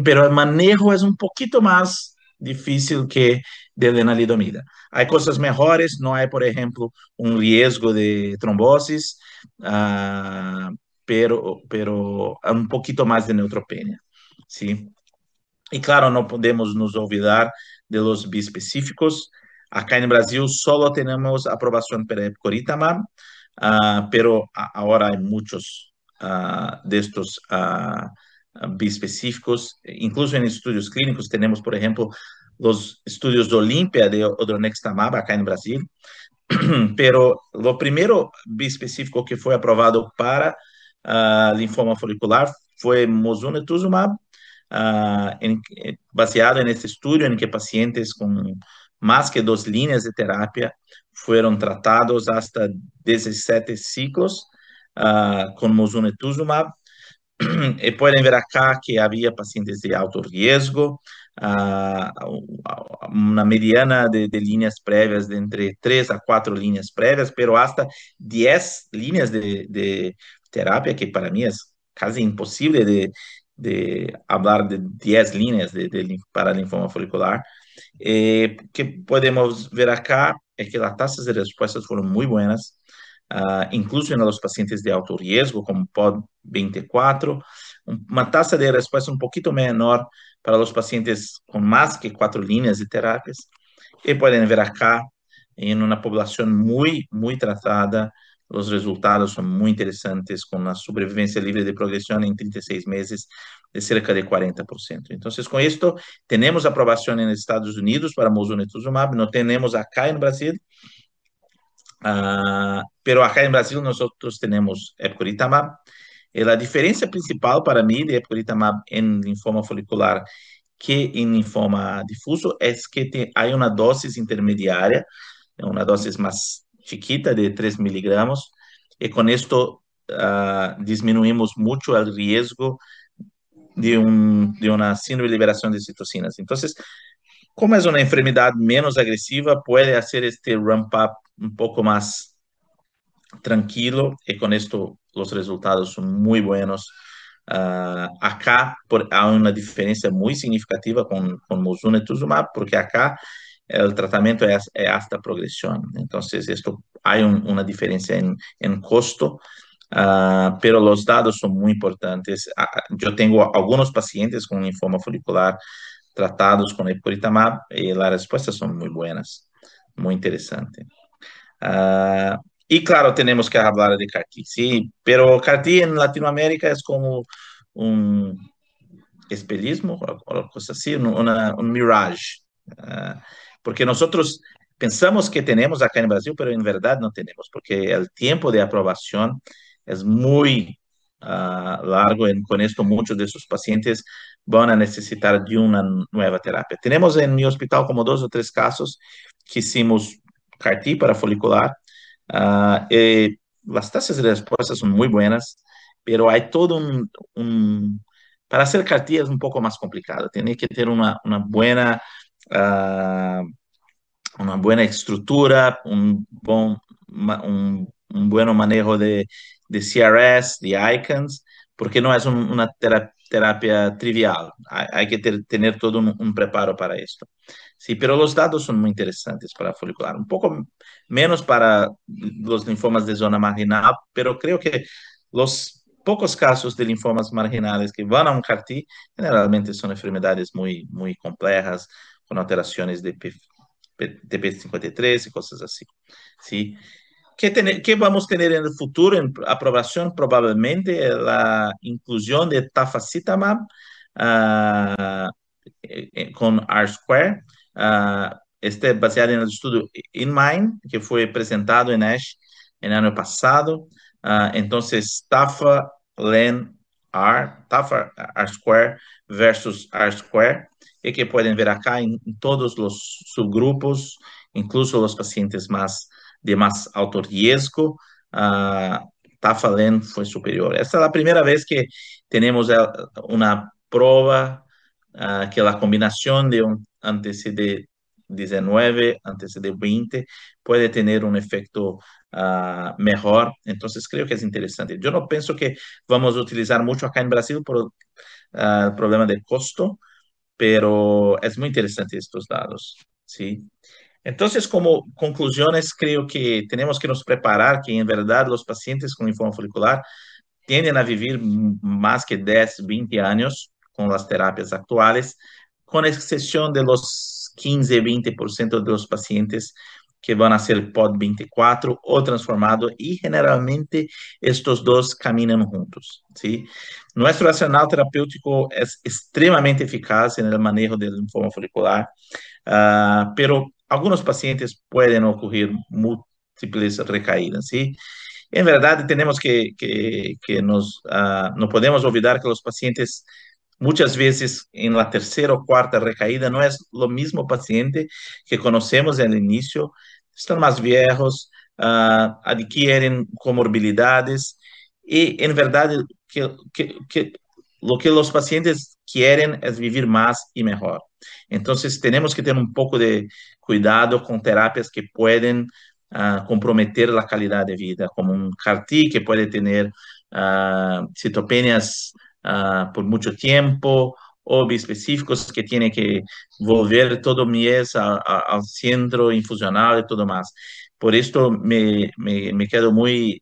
pero el manejo es un poquito más difícil que de lenalidomida. Hay cosas mejores, no hay, por ejemplo, un riesgo de trombosis, pero un poquito más de neutropenia, ¿sí? Y claro, no podemos nos olvidar de los bispecíficos. Acá en Brasil solo tenemos aprobación para epcoritamab, pero ahora hay muchos de estos bispecíficos. Incluso en estudios clínicos tenemos, por ejemplo, los estudios de Olimpia de odronextamab acá en Brasil. Pero lo primero bispecífico que fue aprobado para linfoma folicular fue mosunetuzumab, baseado en este estudio en que pacientes con más que 2 líneas de terapia fueron tratados hasta 17 ciclos con mosunetuzumab. Pueden ver acá que había pacientes de alto riesgo, una mediana de líneas previas de entre 3 a 4 líneas previas, pero hasta 10 líneas de terapia, que para mí es casi imposible de hablar de 10 líneas para linfoma folicular. Que podemos ver acá es que las tasas de respuestas fueron muy buenas, incluso en los pacientes de alto riesgo, como POD24, una tasa de respuesta un poquito menor para los pacientes con más que 4 líneas de terapias. Y pueden ver acá, en una población muy, muy tratada, los resultados son muy interesantes, con una sobrevivencia libre de progresión en 36 meses de cerca de 40%. Entonces, con esto, tenemos aprobación en Estados Unidos para mosunetuzumab, no tenemos acá en Brasil, pero acá en Brasil nosotros tenemos epcoritamab. La diferencia principal para mí de epcoritamab en linfoma folicular que en linfoma difuso es que hay una dosis intermediaria, una dosis más chiquita de 3 miligramos, y con esto disminuimos mucho el riesgo de una síndrome de liberación de citocinas. Entonces, como es una enfermedad menos agresiva, puede hacer este ramp-up un poco más tranquilo, y con esto los resultados son muy buenos. Acá hay una diferencia muy significativa con mosunetuzumab, porque acá el tratamiento es hasta progresión. Entonces, esto hay una diferencia en costo, pero los datos son muy importantes. Yo tengo algunos pacientes con linfoma folicular tratados con epcoritamab y las respuestas son muy buenas, muy interesante. Y claro, tenemos que hablar de CAR-T, sí, pero CAR-T en Latinoamérica es como un espejismo o cosas así, un mirage, porque nosotros pensamos que tenemos acá en Brasil, pero en verdad no tenemos, porque el tiempo de aprobación es muy largo. Con esto muchos de esos pacientes van a necesitar de una nueva terapia. Tenemos en mi hospital como 2 o 3 casos que hicimos CAR-T para folicular. Las tasas de respuesta son muy buenas, pero hay todo para hacer CAR-T es un poco más complicado. Tiene que tener uh, una buena estructura, un buen manejo de CRS, de ICANS, porque no es una terapia trivial. Hay que tener todo un preparo para esto. Sí, pero los datos son muy interesantes para folicular, un poco menos para los linfomas de zona marginal, pero creo que los pocos casos de linfomas marginales que van a un CAR-T generalmente son enfermedades muy complejas, con alteraciones de TP53 y cosas así. ¿Sí? ¿Qué vamos a tener en el futuro en aprobación? Probablemente la inclusión de tafasitamab con R-Square. Este baseado en el estudio InMind, que fue presentado en ASH en el año pasado. Entonces, Tafa, Len, Tafa R-Square versus R-Square, y que pueden ver acá en todos los subgrupos, incluso los pacientes de más alto riesgo. Tafa-Len fue superior. Esta es la primera vez que tenemos una prueba que la combinación de un antecedente 19, antecedente 20, puede tener un efecto mejor. Entonces, creo que es interesante. Yo no pienso que vamos a utilizar mucho acá en Brasil por el problema de costo, pero es muy interesante estos datos, ¿sí? Entonces, como conclusiones, creo que tenemos que nos preparar que en verdad los pacientes con linfoma folicular tienden a vivir más que 10, 20 años con las terapias actuales, con excepción de los 15, 20% de los pacientes que van a ser POD24 o transformado, y generalmente estos dos caminan juntos, ¿sí? Nuestro arsenal terapéutico es extremadamente eficaz en el manejo del linfoma folicular, pero algunos pacientes pueden ocurrir múltiples recaídas, ¿sí? En verdad, tenemos que no podemos olvidar que los pacientes muchas veces en la tercera o cuarta recaída no es lo mismo paciente que conocemos al inicio, están más viejos, adquieren comorbilidades, y en verdad que lo que los pacientes quieren es vivir más y mejor. Entonces tenemos que tener un poco de cuidado con terapias que pueden comprometer la calidad de vida, como un CAR-T que puede tener citopenias por mucho tiempo, o bispecíficos que tiene que volver todo mes al centro infusional y todo más. Por esto me quedo muy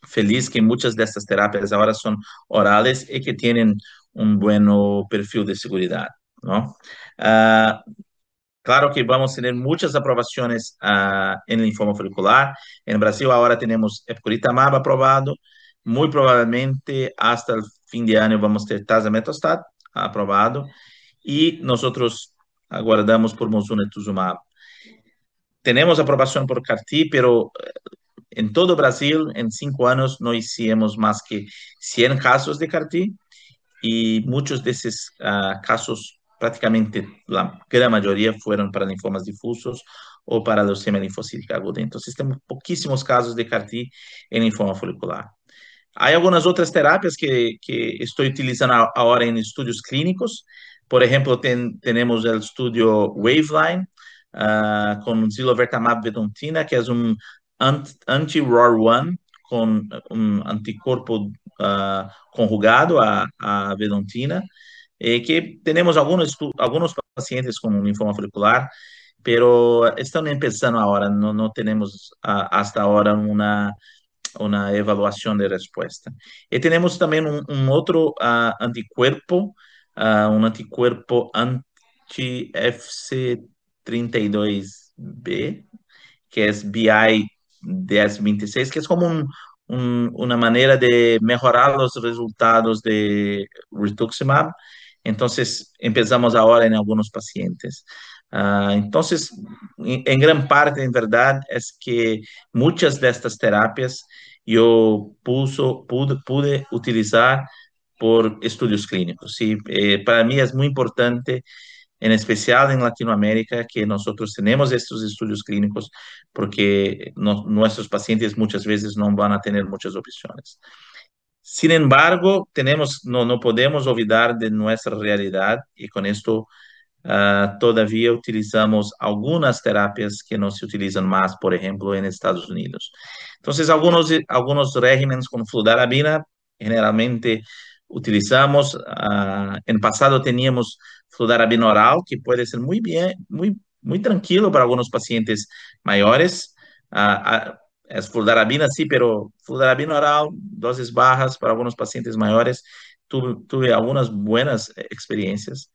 feliz que muchas de estas terapias ahora son orales y que tienen un buen perfil de seguridad, ¿no? Claro que vamos a tener muchas aprobaciones en linfoma folicular. En Brasil ahora tenemos epcoritamab aprobado. Muy probablemente hasta el fin de año vamos a ter tazemetostat aprobado. Y nosotros aguardamos por mosunetuzumab. Tenemos aprobación por CAR-T, pero en todo Brasil, en 5 años, no hicimos más que 100 casos de CAR-T, y muchos de esos casos, prácticamente la gran mayoría, fueron para linfomas difusos o para leucemia linfocítica aguda. Entonces, tenemos poquísimos casos de CAR-T en linfoma folicular. Hay algunas otras terapias que estoy utilizando ahora en estudios clínicos. Por ejemplo, tenemos el estudio Waveline con zilovertamab vedotina, que es un anti-ROR1 con un anticorpo conjugado a vedotina, que tenemos algunos pacientes con linfoma folicular, pero están empezando ahora, no tenemos hasta ahora una evaluación de respuesta. Y tenemos también un otro anticuerpo, un anticuerpo anti-FC32B, que es BI 1026, que es como una manera de mejorar los resultados de rituximab. Entonces, empezamos ahora en algunos pacientes. Entonces, en gran parte, en verdad, es que muchas de estas terapias yo pude utilizar por estudios clínicos. ¿Sí? Para mí es muy importante, en especial en Latinoamérica, que nosotros tenemos estos estudios clínicos, porque nuestros pacientes muchas veces no van a tener muchas opciones. Sin embargo, no podemos olvidar de nuestra realidad, y con esto todavía utilizamos algunas terapias que no se utilizan más, por ejemplo, en Estados Unidos. Entonces, algunos regímenes con fludarabina generalmente utilizamos, en pasado teníamos fludarabina oral, que puede ser muy bien, muy tranquilo para algunos pacientes mayores. Es fludarabina, sí, pero fludarabina oral, dosis bajas para algunos pacientes mayores. Tuve algunas buenas experiencias.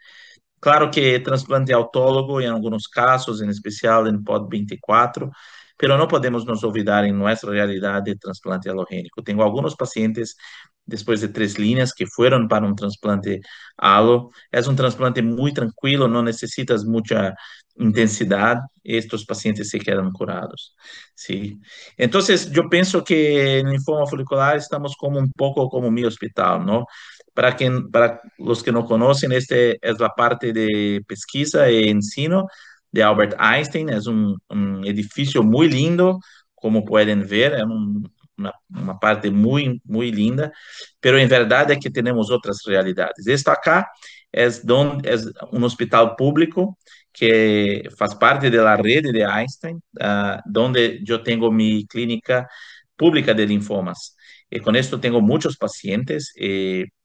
Claro que trasplante autólogo en algunos casos, en especial en POD24, pero no podemos nos olvidar en nuestra realidad de trasplante halogénico. Tengo algunos pacientes después de 3 líneas que fueron para un trasplante halo. Es un trasplante muy tranquilo, no necesitas mucha intensidad. Estos pacientes se quedan curados. Sí. Entonces, yo pienso que en linfoma folicular estamos como un poco como mi hospital, ¿no? Para los que no conocen, este es la parte de pesquisa e ensino de Albert Einstein. Es un edificio muy lindo, como pueden ver, es una parte muy linda, pero en verdad es que tenemos otras realidades. Esto acá es un hospital público que faz parte de la red de Einstein, donde yo tengo mi clínica pública de linfomas. Con esto tengo muchos pacientes,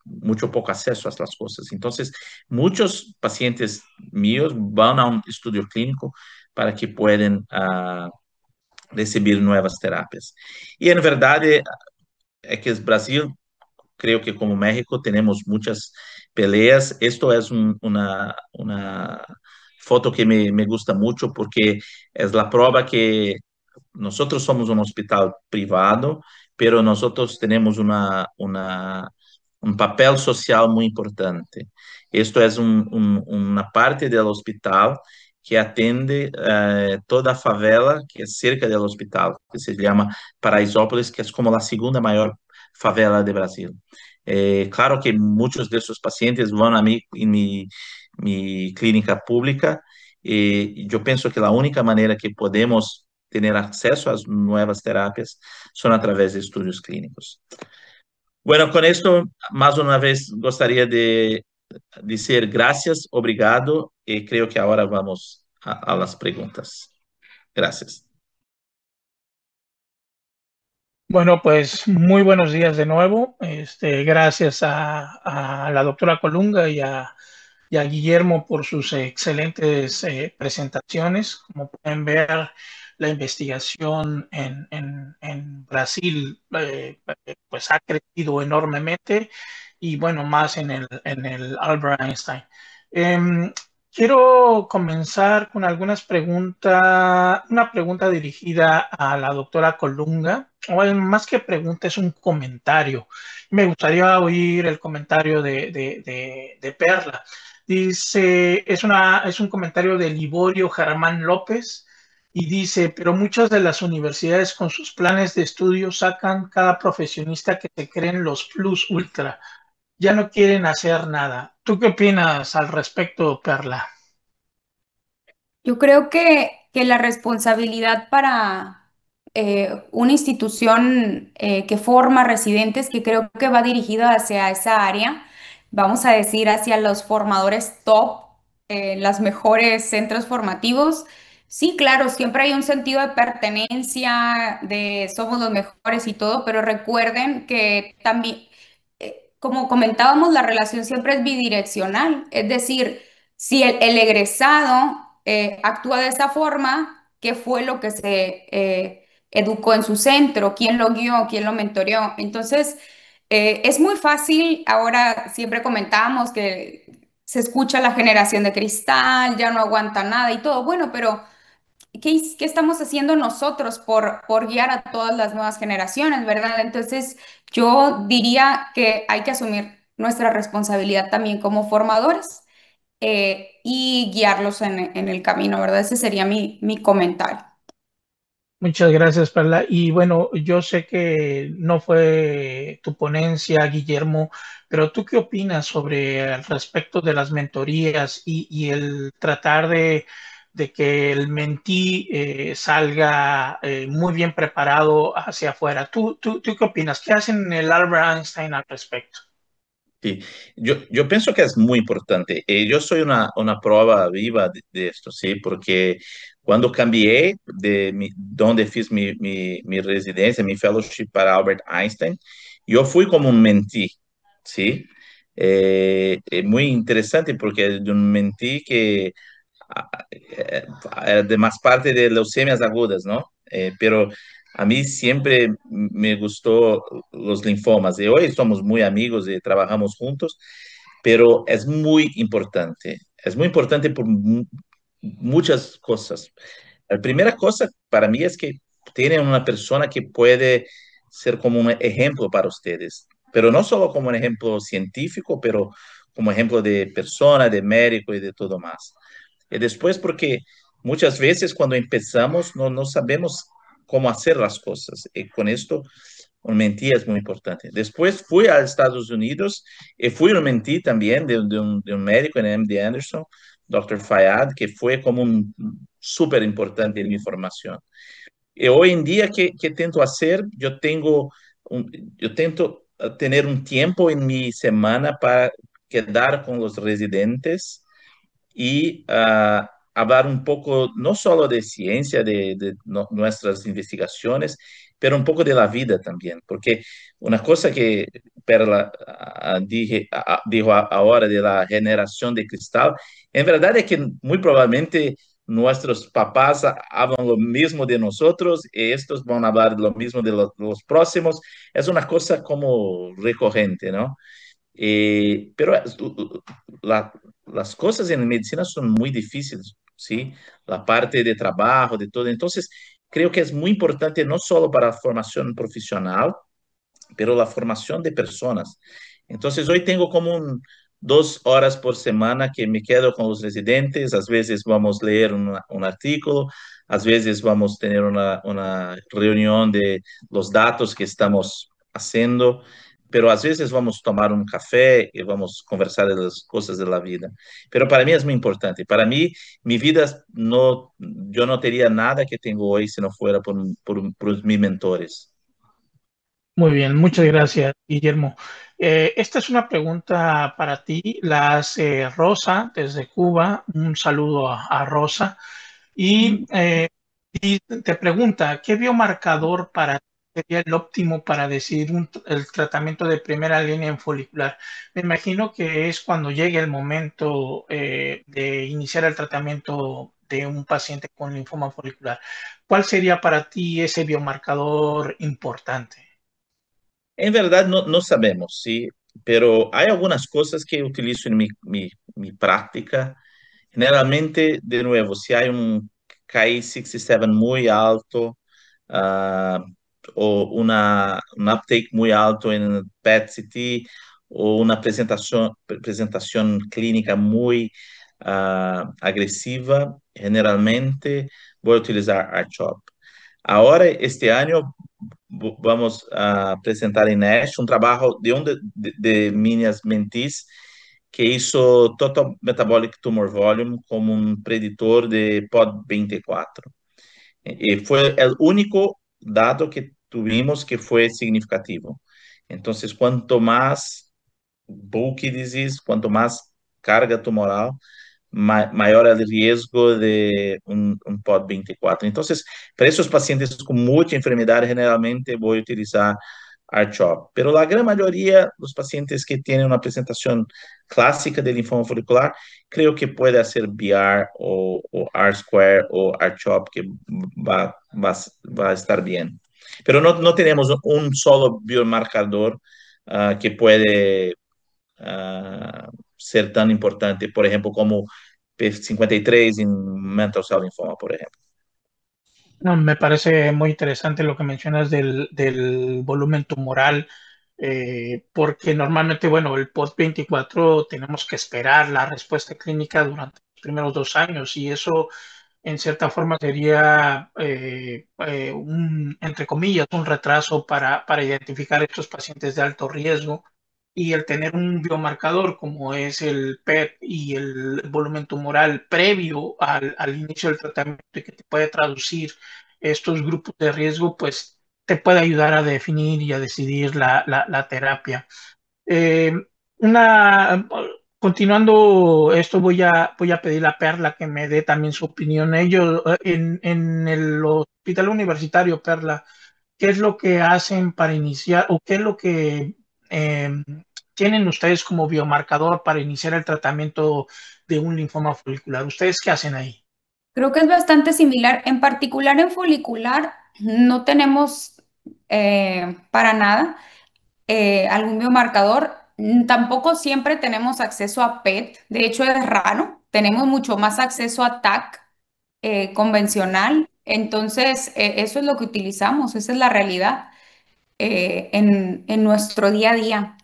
mucho poco acceso a estas cosas. Entonces, muchos pacientes míos van a un estudio clínico para que puedan recibir nuevas terapias. Y en verdad es que es Brasil, creo que como México tenemos muchas peleas. Esto es una foto que me gusta mucho porque es la prueba que nosotros somos un hospital privado, pero nosotros tenemos un papel social muy importante. Esto es una parte del hospital que atende toda favela que es cerca del hospital, que se llama Paraisópolis, que es como la segunda mayor favela de Brasil. Claro que muchos de esos pacientes van a mí en mi clínica pública. Yo pienso que la única manera que podemos tener acceso a nuevas terapias son a través de estudios clínicos. Bueno, con esto, más una vez, gostaria de decir gracias, obrigado, y creo que ahora vamos a las preguntas. Gracias. Bueno, pues muy buenos días de nuevo. Gracias a la doctora Colunga y a Guillermo por sus excelentes presentaciones. Como pueden ver, la investigación en Brasil pues ha crecido enormemente y bueno, más en el Albert Einstein. Em, Quiero comenzar con algunas preguntas, una pregunta dirigida a la doctora Colunga, o más que pregunta es un comentario. Me gustaría oír el comentario de Perla. Dice, es un comentario de Liborio Germán López y dice, pero muchas de las universidades con sus planes de estudio sacan cada profesionista que se creen los plus ultra. Ya no quieren hacer nada. ¿Tú qué opinas al respecto, Perla? Yo creo que la responsabilidad para una institución que forma residentes, que creo que va dirigida hacia esa área, vamos a decir hacia los formadores top, los mejores centros formativos. Sí, claro, siempre hay un sentido de pertenencia, de somos los mejores y todo, pero recuerden que también, como comentábamos, la relación siempre es bidireccional, es decir, si el egresado actúa de esa forma, ¿qué fue lo que se educó en su centro? ¿Quién lo guió? ¿Quién lo mentoreó? Entonces, es muy fácil, ahora siempre comentábamos que se escucha la generación de cristal, ya no aguanta nada y todo, bueno, pero ¿qué estamos haciendo nosotros por guiar a todas las nuevas generaciones, verdad? Entonces, yo diría que hay que asumir nuestra responsabilidad también como formadores y guiarlos en el camino, ¿verdad? Ese sería mi comentario. Muchas gracias, Perla. Y bueno, yo sé que no fue tu ponencia, Guillermo, pero ¿tú qué opinas sobre al respecto de las mentorías y el tratar de que el mentí salga muy bien preparado hacia afuera? ¿Tú qué opinas? ¿Qué hacen en el Albert Einstein al respecto? Sí, yo pienso que es muy importante. Yo soy una prueba viva de esto, ¿sí? Porque cuando cambié donde fiz mi residencia, mi fellowship para Albert Einstein, yo fui como un mentí, ¿sí? Es muy interesante porque yo mentí que de más parte de leucemias agudas, ¿no? Pero a mí siempre me gustó los linfomas y hoy somos muy amigos y trabajamos juntos, pero es muy importante por muchas cosas. La primera cosa para mí es que tienen una persona que puede ser como un ejemplo para ustedes, pero no solo como un ejemplo científico, pero como ejemplo de persona, de médico y de todo más. Y después porque muchas veces cuando empezamos no sabemos cómo hacer las cosas. Y con esto, un mentí es muy importante. Después fui a Estados Unidos y fui un mentí también de un médico en MD Anderson, Dr. Fayad, que fue como un súper importante en mi formación. Y hoy en día, ¿qué tento hacer? Yo tento tener un tiempo en mi semana para quedar con los residentes y hablar un poco, no solo de ciencia, de nuestras investigaciones, pero un poco de la vida también, porque una cosa que Perla dijo ahora de la generación de cristal, en verdad es que muy probablemente nuestros papás hablan lo mismo de nosotros y estos van a hablar lo mismo de los próximos. Es una cosa como recurrente, ¿no? Pero la- las cosas en medicina son muy difíciles, ¿sí? La parte de trabajo, de todo. Entonces, creo que es muy importante no solo para la formación profesional, pero la formación de personas. Entonces, hoy tengo como 2 horas por semana que me quedo con los residentes, a veces vamos a leer un artículo, a veces vamos a tener una reunión de los datos que estamos haciendo, pero a veces vamos a tomar un café y vamos a conversar de las cosas de la vida. Pero para mí es muy importante. Para mí, mi vida no, yo no tenía nada que tengo hoy si no fuera por mis mentores. Muy bien, muchas gracias, Guillermo. Esta es una pregunta para ti. La hace Rosa desde Cuba. Un saludo a Rosa. Y te pregunta, ¿qué biomarcador para ti sería el óptimo para decidir el tratamiento de primera línea en folicular? Me imagino que es cuando llegue el momento de iniciar el tratamiento de un paciente con linfoma folicular. ¿Cuál sería para ti ese biomarcador importante? En verdad no sabemos, sí, pero hay algunas cosas que utilizo en mi práctica. Generalmente, de nuevo, si hay un Ki-67 muy alto, ah, o un uptake muy alto en el PET-CT, o una presentación clínica muy agresiva, generalmente voy a utilizar R-CHOP. Ahora, este año, vamos a presentar en NASH un trabajo de minhas mentis que hizo Total Metabolic Tumor Volume como un predictor de POD24. Y fue el único dato que tuvimos que fue significativo. Entonces, cuanto más bulky disease, cuanto más carga tumoral, maior el riesgo de un POD24. Entonces, para esos pacientes con mucha enfermedad, generalmente voy a utilizar R-CHOP. Pero la gran mayoría, los pacientes que tienen una presentación clásica de linfoma folicular, creo que puede hacer BR o R-Square o R-CHOP, que va a estar bien. Pero no tenemos un solo biomarcador que puede ser tan importante, por ejemplo, como P53 en mantle cell lymphoma, por ejemplo. No, me parece muy interesante lo que mencionas del volumen tumoral, porque normalmente, bueno, el post-24 tenemos que esperar la respuesta clínica durante los primeros 2 años y eso en cierta forma sería, entre comillas, un retraso para identificar estos pacientes de alto riesgo y el tener un biomarcador como es el PET y el volumen tumoral previo al inicio del tratamiento y que te puede traducir estos grupos de riesgo, pues te puede ayudar a definir y a decidir la terapia. Eh, una, continuando esto, voy a pedir a Perla que me dé también su opinión. Ellos, en el hospital universitario, Perla, ¿qué es lo que hacen para iniciar o qué es lo que tienen ustedes como biomarcador para iniciar el tratamiento de un linfoma folicular? ¿Ustedes qué hacen ahí? Creo que es bastante similar. En particular en folicular no tenemos para nada algún biomarcador. Tampoco siempre tenemos acceso a PET. De hecho, es raro. Tenemos mucho más acceso a TAC convencional. Entonces, eso es lo que utilizamos. Esa es la realidad en nuestro día a día.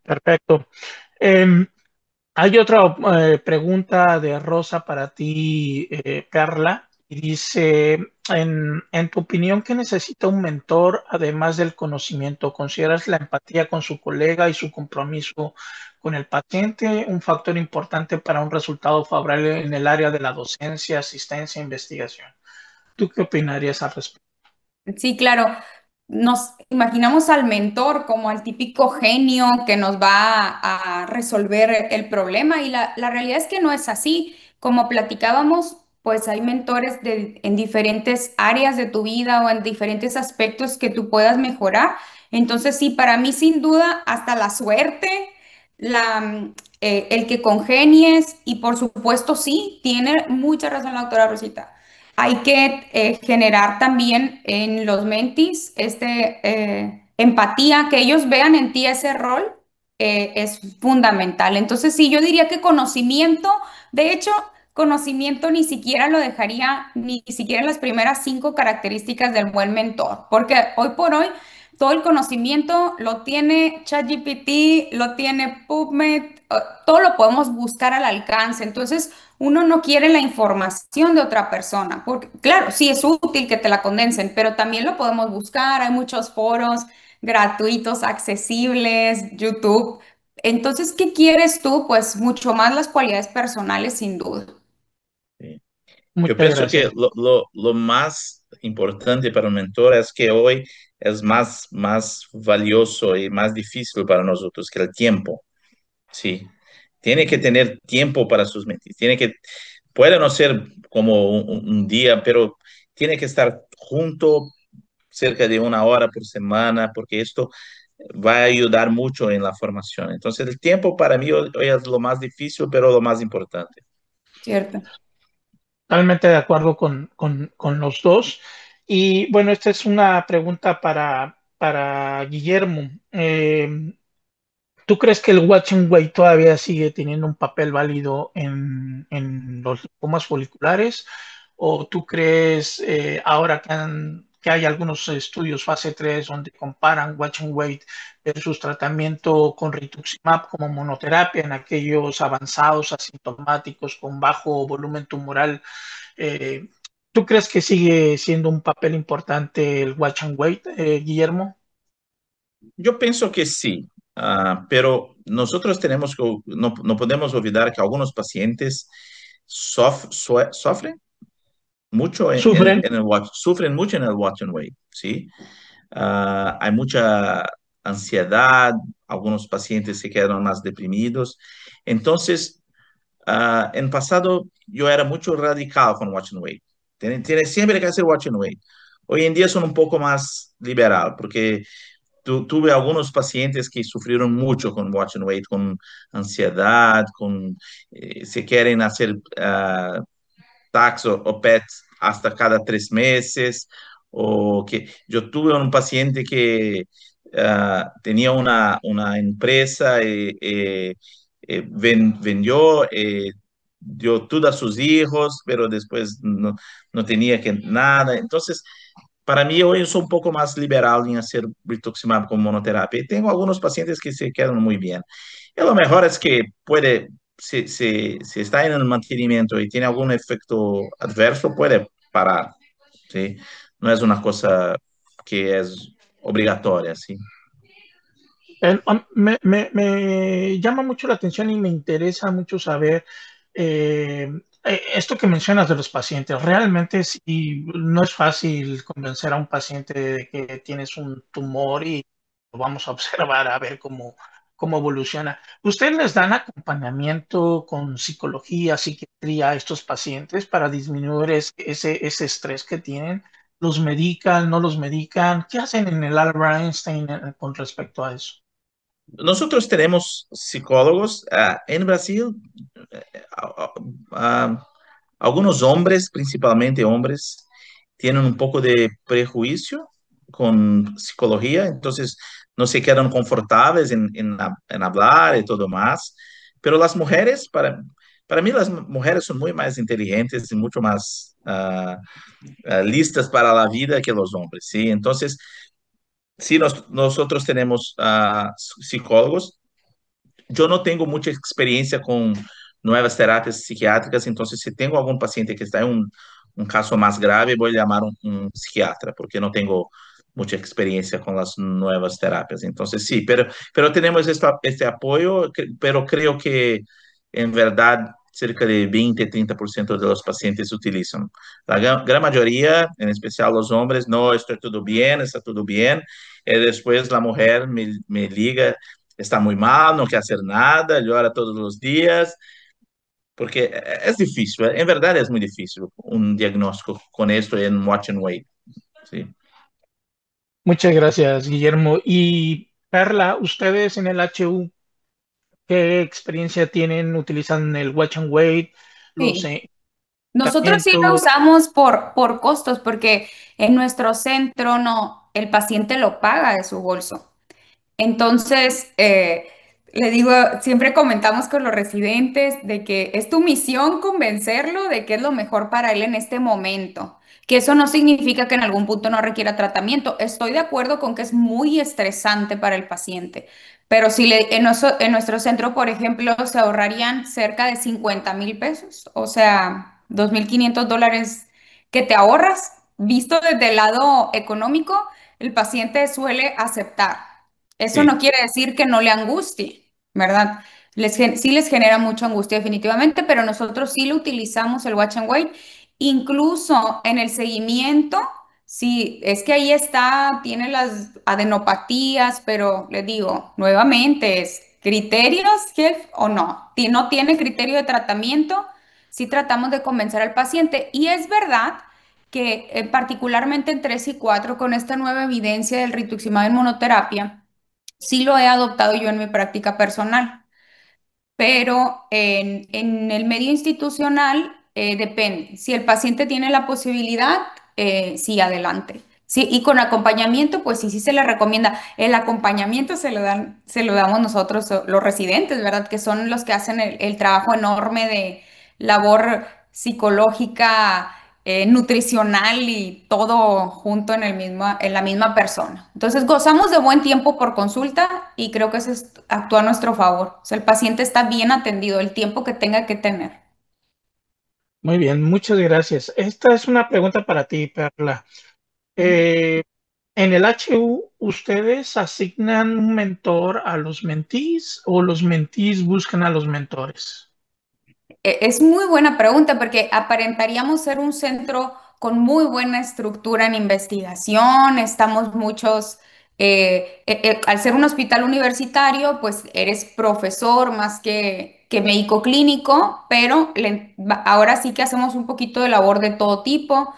Perfecto. Em, Hay otra pregunta de Rosa para ti, Carla, y dice, en tu opinión, ¿qué necesita un mentor además del conocimiento? ¿Consideras la empatía con su colega y su compromiso con el paciente un factor importante para un resultado favorable en el área de la docencia, asistencia e investigación? ¿Tú qué opinarías al respecto? Sí, claro. Nos imaginamos al mentor como al típico genio que nos va a resolver el problema y la realidad es que no es así. Como platicábamos, pues hay mentores en diferentes áreas de tu vida o en diferentes aspectos que tú puedas mejorar. Entonces, sí, para mí sin duda, hasta la suerte, el que congenies y por supuesto, sí, tiene mucha razón la doctora Rosita. Hay que generar también en los mentis empatía, que ellos vean en ti ese rol, es fundamental. Entonces, sí, yo diría que conocimiento, de hecho, conocimiento ni siquiera lo dejaría, ni siquiera en las primeras 5 características del buen mentor, porque hoy por hoy todo el conocimiento lo tiene ChatGPT, lo tiene PubMed, todo lo podemos buscar al alcance. Entonces, uno no quiere la información de otra persona, porque claro, sí es útil que te la condensen, pero también lo podemos buscar, hay muchos foros gratuitos, accesibles, YouTube. Entonces, ¿qué quieres tú? Pues mucho más las cualidades personales, sin duda. Sí. Yo Muchas pienso que gracias. lo más importante para un mentor es que hoy es más valioso y más difícil para nosotros que el tiempo. Sí, tiene que tener tiempo para sus mentes. Puede no ser como un día, pero tiene que estar junto cerca de 1 hora por semana, porque esto va a ayudar mucho en la formación. Entonces, el tiempo para mí hoy es lo más difícil, pero lo más importante. ¿Cierto? Totalmente de acuerdo con los dos. Y bueno, esta es una pregunta para Guillermo. ¿Tú crees que el Watch and Wait todavía sigue teniendo un papel válido en los linfomas foliculares? ¿O tú crees ahora que hay algunos estudios fase 3 donde comparan Watch and Wait versus tratamiento con rituximab como monoterapia en aquellos avanzados asintomáticos con bajo volumen tumoral? Eh, ¿Tú crees que sigue siendo un papel importante el Watch and Wait, Guillermo? Yo pienso que sí, pero nosotros no podemos olvidar que algunos pacientes sufren mucho ¿Sufren? sufren mucho en el watch and wait, ¿sí? Hay mucha ansiedad, algunos pacientes se quedan más deprimidos. Entonces, en pasado yo era mucho radical con watch and wait. Tiene siempre que hacer watch and wait. Hoy en día son un poco más liberal, porque tuve algunos pacientes que sufrieron mucho con watch and wait, con ansiedad, se quieren hacer tax o PETs hasta cada 3 meses, o que yo tuve un paciente que tenía una empresa vendió, dio todo a sus hijos, pero después no tenía que nada. Entonces, para mí hoy soy un poco más liberal en hacer rituximab como monoterapia. Y tengo algunos pacientes que se quedan muy bien. Y lo mejor es que si está en el mantenimiento y tiene algún efecto adverso, puede parar, ¿sí? No es una cosa que es obligatoria, ¿sí? Me llama mucho la atención y me interesa mucho saber esto que mencionas de los pacientes. Realmente sí, no es fácil convencer a un paciente de que tienes un tumor y lo vamos a observar a ver cómo evoluciona. ¿Ustedes les dan acompañamiento con psicología, psiquiatría a estos pacientes para disminuir ese estrés que tienen? ¿Los medican, no los medican? ¿Qué hacen en el Albert Einstein con respecto a eso? nosotros tenemos psicólogos en Brasil, ah, ah, algunos hombres, principalmente hombres, tienen un poco de prejuicio con psicología, entonces no se quedan confortables en hablar y todo más, pero las mujeres, para mí las mujeres son muy más inteligentes y mucho más listas para la vida que los hombres, ¿sí? Entonces, sí, nosotros tenemos psicólogos. Yo no tengo mucha experiencia con nuevas terapias psiquiátricas, entonces si tengo algún paciente que está en un caso más grave, voy a llamar un psiquiatra, porque no tengo mucha experiencia con las nuevas terapias. Entonces sí, pero tenemos este apoyo, pero creo que en verdad cerca de 20-30% de los pacientes utilizan. La gran mayoría, en especial los hombres, no, estoy todo bien, está todo bien. Y después la mujer me liga, está muy mal, no quiere hacer nada, llora todos los días, porque es difícil, en verdad es muy difícil un diagnóstico con esto en Watch and Wait. ¿Sí? Muchas gracias, Guillermo. Y Perla, ustedes en el HU, ¿qué experiencia tienen? ¿Utilizan el Watch and Wait, los Sí. Nosotros sí lo tratamientos? usamos por costos, porque en nuestro centro no, el paciente lo paga de su bolso. Entonces, le digo, siempre comentamos con los residentes de que es tu misión convencerlo de que es lo mejor para él en este momento, que eso no significa que en algún punto no requiera tratamiento. Estoy de acuerdo con que es muy estresante para el paciente, pero si en nuestro centro, por ejemplo, se ahorrarían cerca de 50,000 pesos, o sea, $2,500 que te ahorras, visto desde el lado económico, el paciente suele aceptar. Eso Sí. no quiere decir que no le angustie, ¿verdad? Sí les genera mucha angustia definitivamente, pero nosotros sí lo utilizamos el Watch and Wait, incluso en el seguimiento, sí, es que ahí está, tiene las adenopatías, pero les digo, nuevamente, es criterios, jefe, o no. Si no tiene criterio de tratamiento, sí tratamos de convencer al paciente. Y es verdad que particularmente en 3 y 4 con esta nueva evidencia del rituximab en monoterapia, sí lo he adoptado yo en mi práctica personal, pero en el medio institucional depende. Si el paciente tiene la posibilidad, sí, adelante. Sí, y con acompañamiento, pues sí, sí se le recomienda. El acompañamiento se lo damos nosotros, los residentes, ¿verdad? Que son los que hacen el trabajo enorme de labor psicológica, nutricional y todo junto en la misma persona. Entonces, gozamos de buen tiempo por consulta y creo que actúa a nuestro favor. O sea, el paciente está bien atendido el tiempo que tenga que tener. Muy bien, muchas gracias. Esta es una pregunta para ti, Perla. Eh, en el HU, ¿ustedes asignan un mentor a los mentís o los mentís buscan a los mentores? Es muy buena pregunta porque aparentaríamos ser un centro con muy buena estructura en investigación. Estamos muchos, al ser un hospital universitario, pues eres profesor más que médico clínico, pero ahora sí que hacemos un poquito de labor de todo tipo,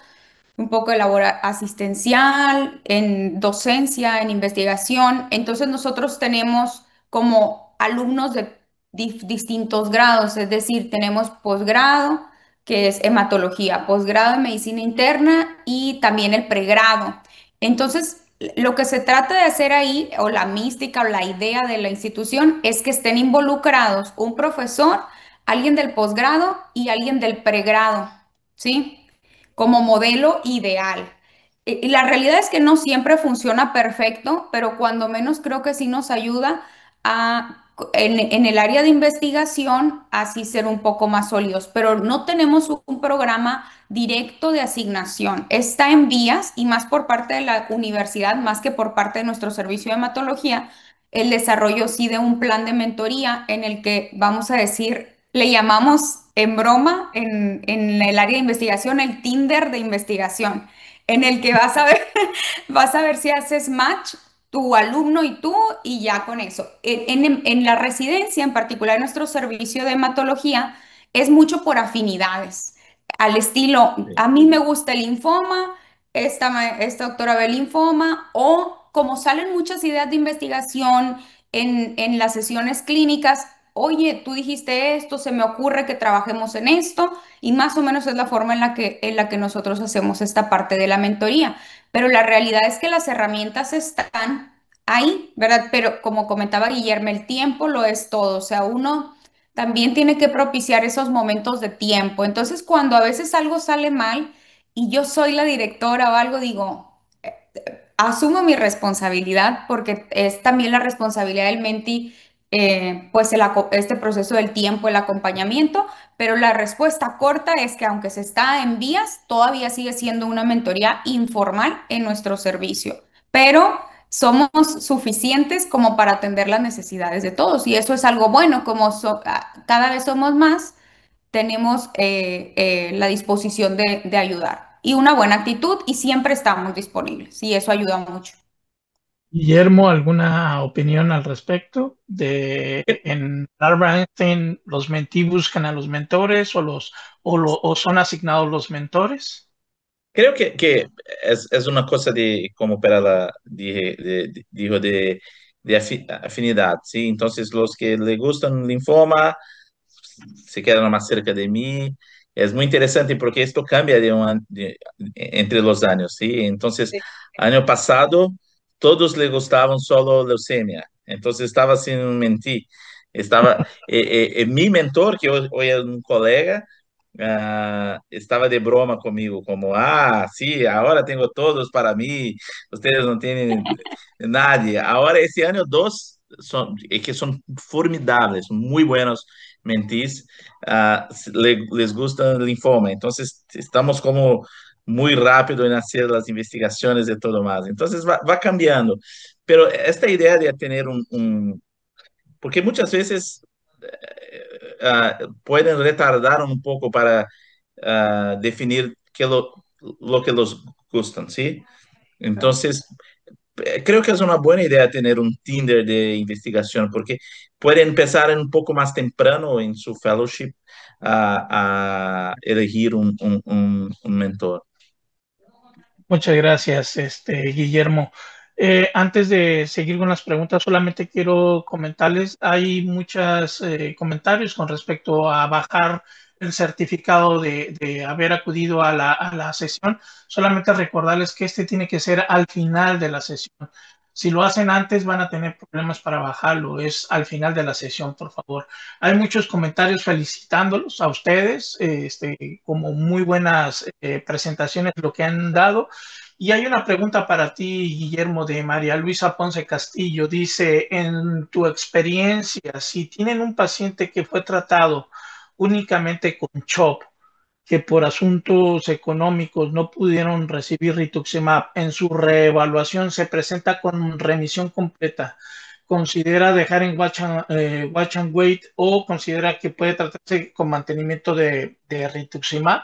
un poco de labor asistencial, en docencia, en investigación. Entonces nosotros tenemos como alumnos de distintos grados, es decir, tenemos posgrado, que es hematología, posgrado en medicina interna y también el pregrado. Entonces, lo que se trata de hacer ahí, o la mística o la idea de la institución, es que estén involucrados un profesor, alguien del posgrado y alguien del pregrado, ¿sí? Como modelo ideal. Y la realidad es que no siempre funciona perfecto, pero cuando menos creo que sí nos ayuda en el área de investigación, así ser un poco más sólidos. Pero no tenemos un programa directo de asignación. Está en vías y más por parte de la universidad, más que por parte de nuestro servicio de hematología, el desarrollo sí de un plan de mentoría en el que vamos a decir, le llamamos en broma en el área de investigación el Tinder de investigación, en el que vas a ver, vas a ver si haces match tu alumno y tú y ya con eso. En la residencia, en particular en nuestro servicio de hematología, es mucho por afinidades, al estilo, Sí. a mí me gusta el linfoma, esta doctora ve linfoma, o como salen muchas ideas de investigación en las sesiones clínicas, oye, tú dijiste esto, se me ocurre que trabajemos en esto, y más o menos es la forma en la que nosotros hacemos esta parte de la mentoría. Pero la realidad es que las herramientas están ahí, ¿verdad? Pero como comentaba Guillermo, el tiempo lo es todo, o sea, uno también tiene que propiciar esos momentos de tiempo. Entonces, cuando a veces algo sale mal y yo soy la directora o algo, digo, asumo mi responsabilidad porque es también la responsabilidad del menti, pues este proceso del tiempo, el acompañamiento, pero la respuesta corta es que aunque se está en vías, todavía sigue siendo una mentoría informal en nuestro servicio, pero somos suficientes como para atender las necesidades de todos y eso es algo bueno, como cada vez somos más tenemos la disposición de ayudar y una buena actitud y siempre estamos disponibles y eso ayuda mucho. Guillermo, ¿alguna opinión al respecto? En Albert Einstein, ¿los mentí buscan a los mentores o son asignados los mentores? Creo que es una cosa de, como para la, dijo, de afinidad, ¿sí? Entonces, los que le gustan linfoma se quedan más cerca de mí. Es muy interesante porque esto cambia entre los años, ¿sí? Entonces, Sí. año pasado, todos le gustaban solo leucemia. Entonces, estaba sin mentir. Estaba, mi mentor, que hoy es un colega, estaba de broma conmigo, como, sí, ahora tengo todos para mí, ustedes no tienen nadie. Ahora, este año, dos que son formidables, muy buenos mentis, les gusta el linfoma. Entonces, estamos como muy rápido en hacer las investigaciones de todo más. Entonces, va cambiando. Pero esta idea de tener porque muchas veces pueden retardar un poco para definir lo que los gustan, ¿sí? Entonces, creo que es una buena idea tener un Tinder de investigación porque puede empezar un poco más temprano en su fellowship a elegir un mentor. Muchas gracias, Guillermo. Antes de seguir con las preguntas, solamente quiero comentarles, hay muchos comentarios con respecto a bajar el certificado de haber acudido a la sesión. Solamente recordarles que este tiene que ser al final de la sesión. Si lo hacen antes, van a tener problemas para bajarlo. Es al final de la sesión, por favor. Hay muchos comentarios felicitándolos a ustedes, como muy buenas presentaciones lo que han dado. Y hay una pregunta para ti, Guillermo, de María Luisa Ponce Castillo. Dice, en tu experiencia, si tienen un paciente que fue tratado únicamente con CHOP, que por asuntos económicos no pudieron recibir rituximab, en su reevaluación se presenta con remisión completa, ¿considera dejar en watch and wait o considera que puede tratarse con mantenimiento de rituximab?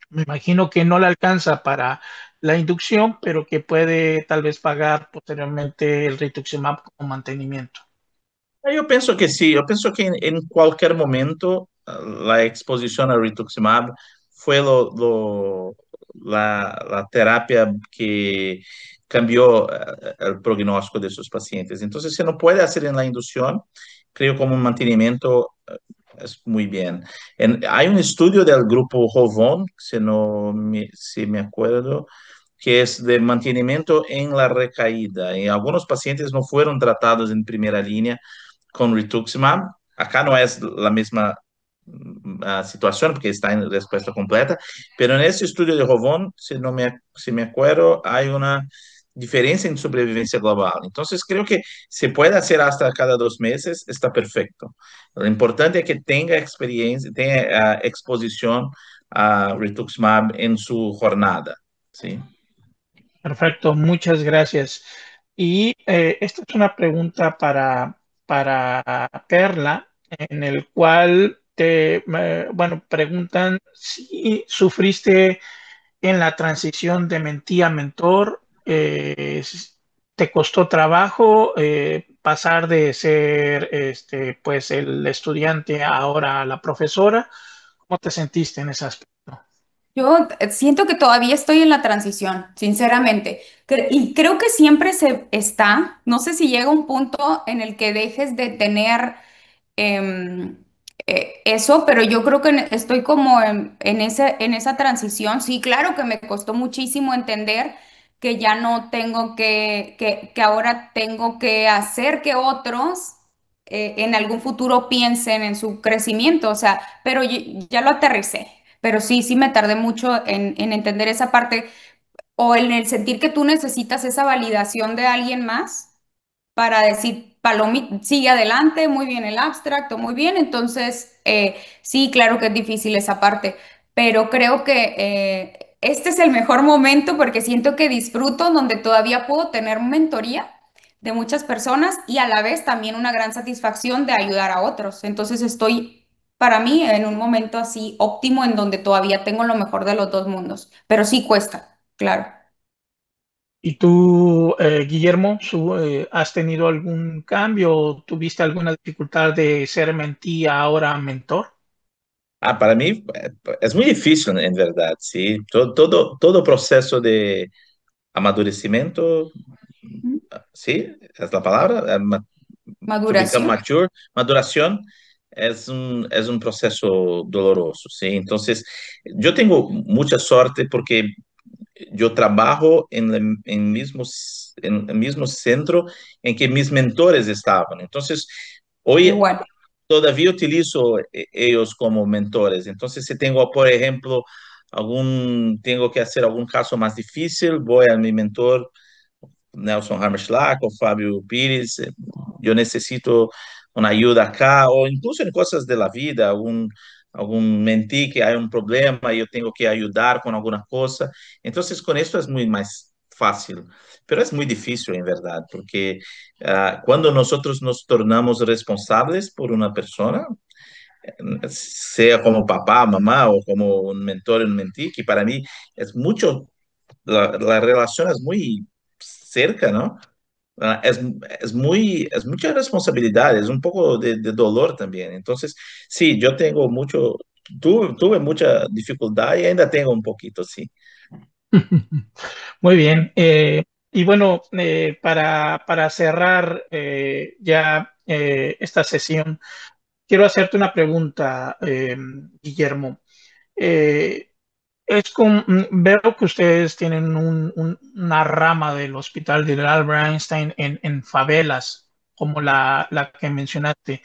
Me imagino que no le alcanza para la inducción, pero que puede tal vez pagar posteriormente el rituximab como mantenimiento. Yo pienso que sí, yo pienso que en cualquier momento la exposición a rituximab fue la terapia que cambió el pronóstico de sus pacientes. Entonces, se no puede hacer en la inducción, creo como un mantenimiento es muy bien. Hay un estudio del grupo Rovon, si me acuerdo, que es de mantenimiento en la recaída. Y algunos pacientes no fueron tratados en primera línea con rituximab. Acá no es la misma situación porque está en respuesta completa, pero en este estudio de Rovon, si me acuerdo, hay una diferencia en sobrevivencia global. Entonces, creo que se puede hacer hasta cada 2 meses, está perfecto. Lo importante es que tenga experiencia, tenga exposición a rituximab en su jornada, ¿sí? Perfecto, muchas gracias. Y esta es una pregunta para Perla, en el cual bueno, preguntan si sufriste en la transición de mentí a mentor, ¿te costó trabajo pasar de ser pues el estudiante ahora a la profesora? ¿Cómo te sentiste en ese aspecto? Yo siento que todavía estoy en la transición, sinceramente. Y creo que siempre se está, no sé si llega un punto en el que dejes de tener em, eso, pero yo creo que estoy como en esa transición. Sí, claro que me costó muchísimo entender que ya no tengo que ahora tengo que hacer que otros en algún futuro piensen en su crecimiento, o sea, pero ya lo aterricé. Pero sí, sí me tardé mucho en entender esa parte o en el sentir que tú necesitas esa validación de alguien más para decir, Palomi, sigue adelante, muy bien el abstracto, muy bien. Entonces, sí, claro que es difícil esa parte, pero creo que este es el mejor momento porque siento que disfruto donde todavía puedo tener mentoría de muchas personas y a la vez también una gran satisfacción de ayudar a otros. Entonces, estoy para mí en un momento así óptimo en donde todavía tengo lo mejor de los dos mundos, pero sí cuesta, claro. ¿Y tú, Guillermo, has tenido algún cambio o tuviste alguna dificultad de ser mentí a ahora mentor? Para mí es muy difícil, en verdad, ¿sí? Todo proceso de amadurecimiento, ¿sí? Es la palabra, to become Maduración. mature, maduración es un proceso doloroso, ¿sí? Entonces, yo tengo mucha suerte porque yo trabajo en el mismo centro en que mis mentores estaban. Entonces, hoy Igual. todavía utilizo ellos como mentores. Entonces, si tengo, por ejemplo, tengo que hacer algún caso más difícil, voy a mi mentor Nelson Hammerschlag o Fábio Pires, yo necesito una ayuda acá, o incluso en cosas de la vida, algún mentí que hay un problema y yo tengo que ayudar con alguna cosa. Entonces, con esto es muy más fácil, pero es muy difícil en verdad, porque cuando nosotros nos tornamos responsables por una persona, sea como papá, mamá o como un mentor, un mentí, que para mí es mucho, la relación es muy cerca, ¿no? Es, es mucha responsabilidad, es un poco de dolor también. Entonces, sí, yo tengo tuve mucha dificultad y ainda tengo un poquito, sí. Muy bien. Y bueno, para cerrar ya esta sesión, quiero hacerte una pregunta, Guillermo. Eh, Veo que ustedes tienen una rama del Hospital de Albert Einstein en favelas, como la que mencionaste.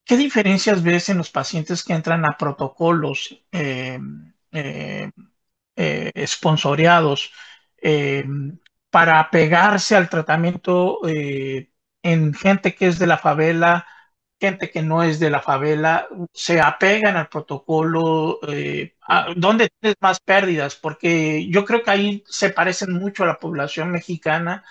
¿Qué diferencias ves en los pacientes que entran a protocolos eh, esponsoreados eh, para apegarse al tratamiento en gente que es de la favela, gente que no es de la favela, se apegan al protocolo? ¿Dónde tienes más pérdidas? Porque yo creo que ahí se parecen mucho a la población mexicana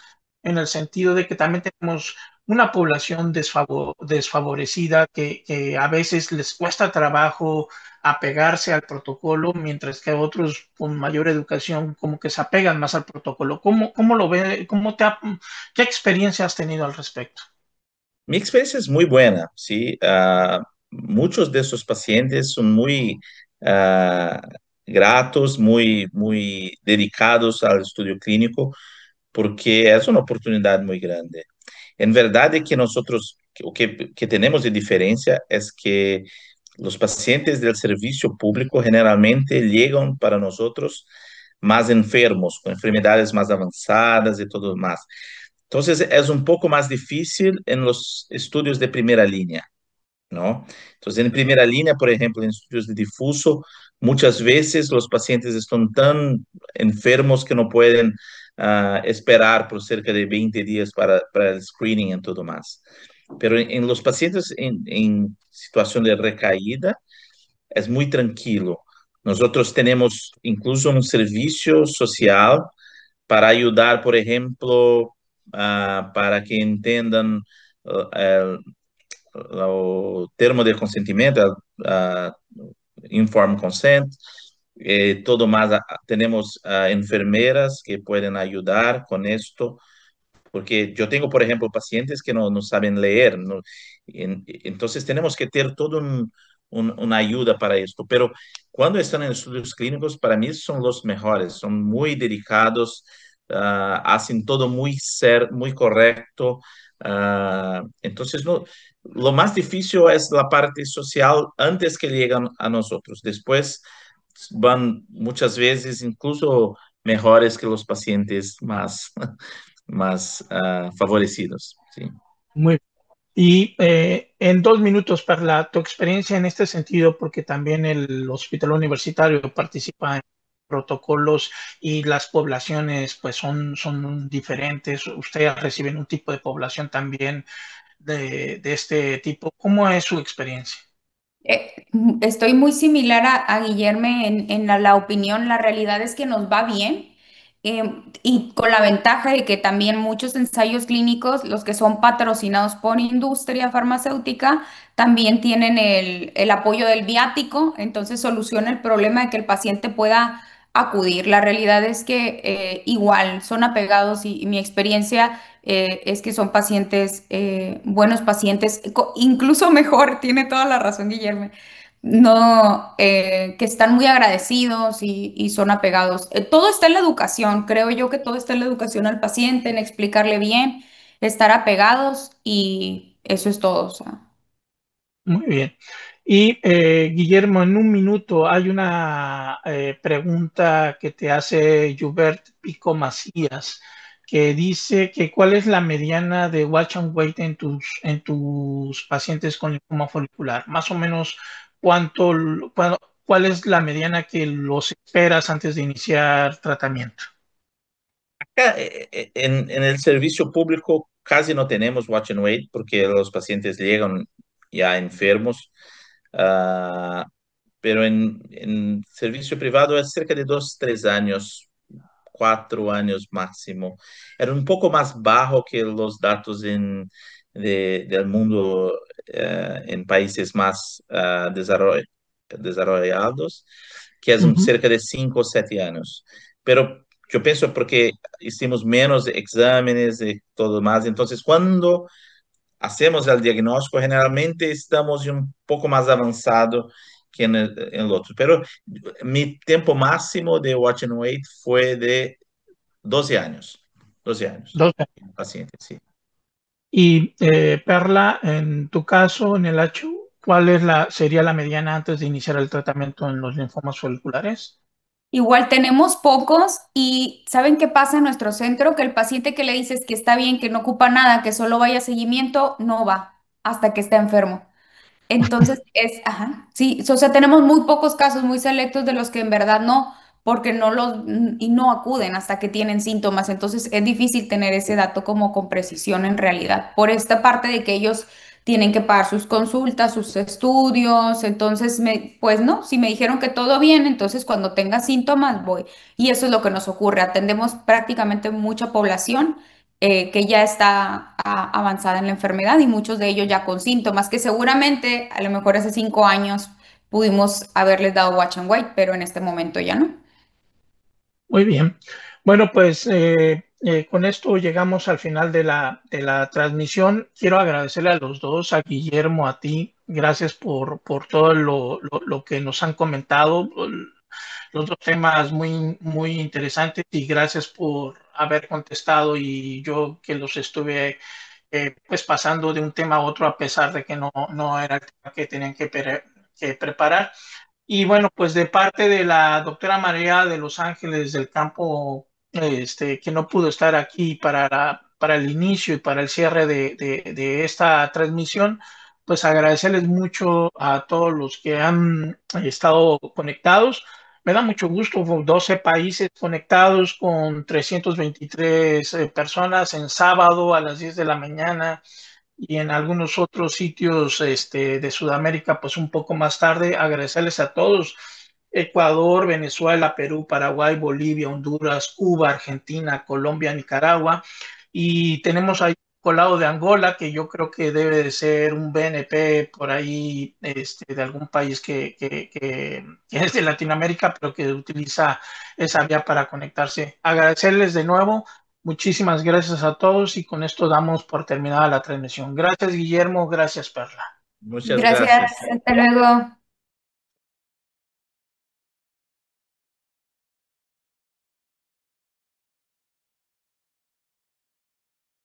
en el sentido de que también tenemos una población desfavorecida que a veces les cuesta trabajo apegarse al protocolo, mientras que otros con mayor educación como que se apegan más al protocolo. ¿Cómo lo ve? ¿Qué experiencia has tenido al respecto? Mi experiencia es muy buena, ¿sí? Muchos de esos pacientes son muy ah, gratos, muy dedicados al estudio clínico, porque es una oportunidad muy grande. En verdad es que nosotros, que tenemos de diferencia es que los pacientes del servicio público generalmente llegan para nosotros más enfermos, con enfermedades más avanzadas y todo más. Entonces es un poco más difícil en los estudios de primera línea, ¿no? Entonces, en primera línea, por ejemplo, en estudios de difuso, muchas veces los pacientes están tan enfermos que no pueden esperar por cerca de 20 días para el screening y todo más. Pero en los pacientes en situación de recaída, es muy tranquilo. Nosotros tenemos incluso un servicio social para ayudar, por ejemplo, para que entendan el, o termo de consentimento, informed consent, todo más. Tenemos enfermeras que pueden ayudar con esto, porque yo tengo, por ejemplo, pacientes que no saben leer, ¿no? Entonces tenemos que tener todo una ayuda para esto. Pero cuando están en estudios clínicos, para mí son los mejores, son muy dedicados, hacen todo muy correcto. Entonces, no, lo más difícil es la parte social antes que llegan a nosotros. Después van muchas veces incluso mejores que los pacientes más, más favorecidos. Sí. Muy Y en 2 minutos, Perla, tu experiencia en este sentido, porque también el hospital universitario participa en protocolos y las poblaciones pues son diferentes. Ustedes reciben un tipo de población también de este tipo. ¿Cómo es su experiencia? Estoy muy similar a Guillermo en la opinión. La realidad es que nos va bien, y con la ventaja de que también muchos ensayos clínicos, los que son patrocinados por industria farmacéutica, también tienen el apoyo del viático, entonces soluciona el problema de que el paciente pueda acudir. La realidad es que igual son apegados y mi experiencia es que son pacientes, buenos pacientes, incluso mejor, tiene toda la razón Guillermo, no, que están muy agradecidos y son apegados. Todo está en la educación, creo yo que todo está en la educación al paciente, en explicarle bien, estar apegados y eso es todo. O sea. Muy bien. Y Guillermo, en 1 minuto hay una pregunta que te hace Hubert Pico Macías, que dice que cuál es la mediana de watch and wait en tus pacientes con linfoma folicular. Más o menos, ¿cuál es la mediana que los esperas antes de iniciar tratamiento? En el servicio público casi no tenemos watch and wait porque los pacientes llegan ya enfermos. Ah, pero en servicio privado es cerca de 2, 3 años, 4 años máximo. Era un poco más bajo que los datos del mundo, en países más desarrollados, que es Ujú. cerca de 5 o 7 años. Pero yo pienso porque hicimos menos exámenes y todo más. Entonces, cuando hacemos el diagnóstico, generalmente estamos un poco más avanzado que en el otro. Pero mi tiempo máximo de watch and wait fue de 12 años. 12 años. Dos. Paciente, sí. Y Perla, en tu caso, en el H, ¿cuál es sería la mediana antes de iniciar el tratamiento en los linfomas foliculares? Igual tenemos pocos y ¿saben qué pasa en nuestro centro? Que el paciente que le dices que está bien, que no ocupa nada, que solo vaya a seguimiento, no va hasta que está enfermo. Entonces ajá, sí, o sea, tenemos muy pocos casos, muy selectos de los que en verdad no, porque y no acuden hasta que tienen síntomas. Entonces es difícil tener ese dato como con precisión en realidad. Por esta parte de que ellos tienen que pagar sus consultas, sus estudios. Entonces, pues no, si me dijeron que todo bien, entonces cuando tenga síntomas voy. Y eso es lo que nos ocurre. Atendemos prácticamente mucha población que ya está avanzada en la enfermedad y muchos de ellos ya con síntomas que seguramente a lo mejor hace 5 años pudimos haberles dado watch and wait, pero en este momento ya no. Muy bien. Bueno, pues con esto llegamos al final de la transmisión. Quiero agradecerle a los dos, a Guillermo, a ti. Gracias por todo lo que nos han comentado. Los dos temas muy interesantes y gracias por haber contestado y yo que los estuve pues pasando de un tema a otro a pesar de que no era el tema que tenían que preparar. Y bueno, pues de parte de la doctora María de Los Ángeles del campo, que no pudo estar aquí para el inicio y para el cierre de esta transmisión, pues agradecerles mucho a todos los que han estado conectados. Me da mucho gusto, 12 países conectados con 323 personas en sábado a las 10 de la mañana y en algunos otros sitios de Sudamérica, pues un poco más tarde. Agradecerles a todos: Ecuador, Venezuela, Perú, Paraguay, Bolivia, Honduras, Cuba, Argentina, Colombia, Nicaragua. Y tenemos ahí un colado de Angola, que yo creo que debe de ser un BNP por ahí, de algún país que es de Latinoamérica, pero que utiliza esa vía para conectarse. Agradecerles de nuevo. Muchísimas gracias a todos y con esto damos por terminada la transmisión. Gracias, Guillermo. Gracias, Perla. Muchas Gracias, gracias. hasta luego.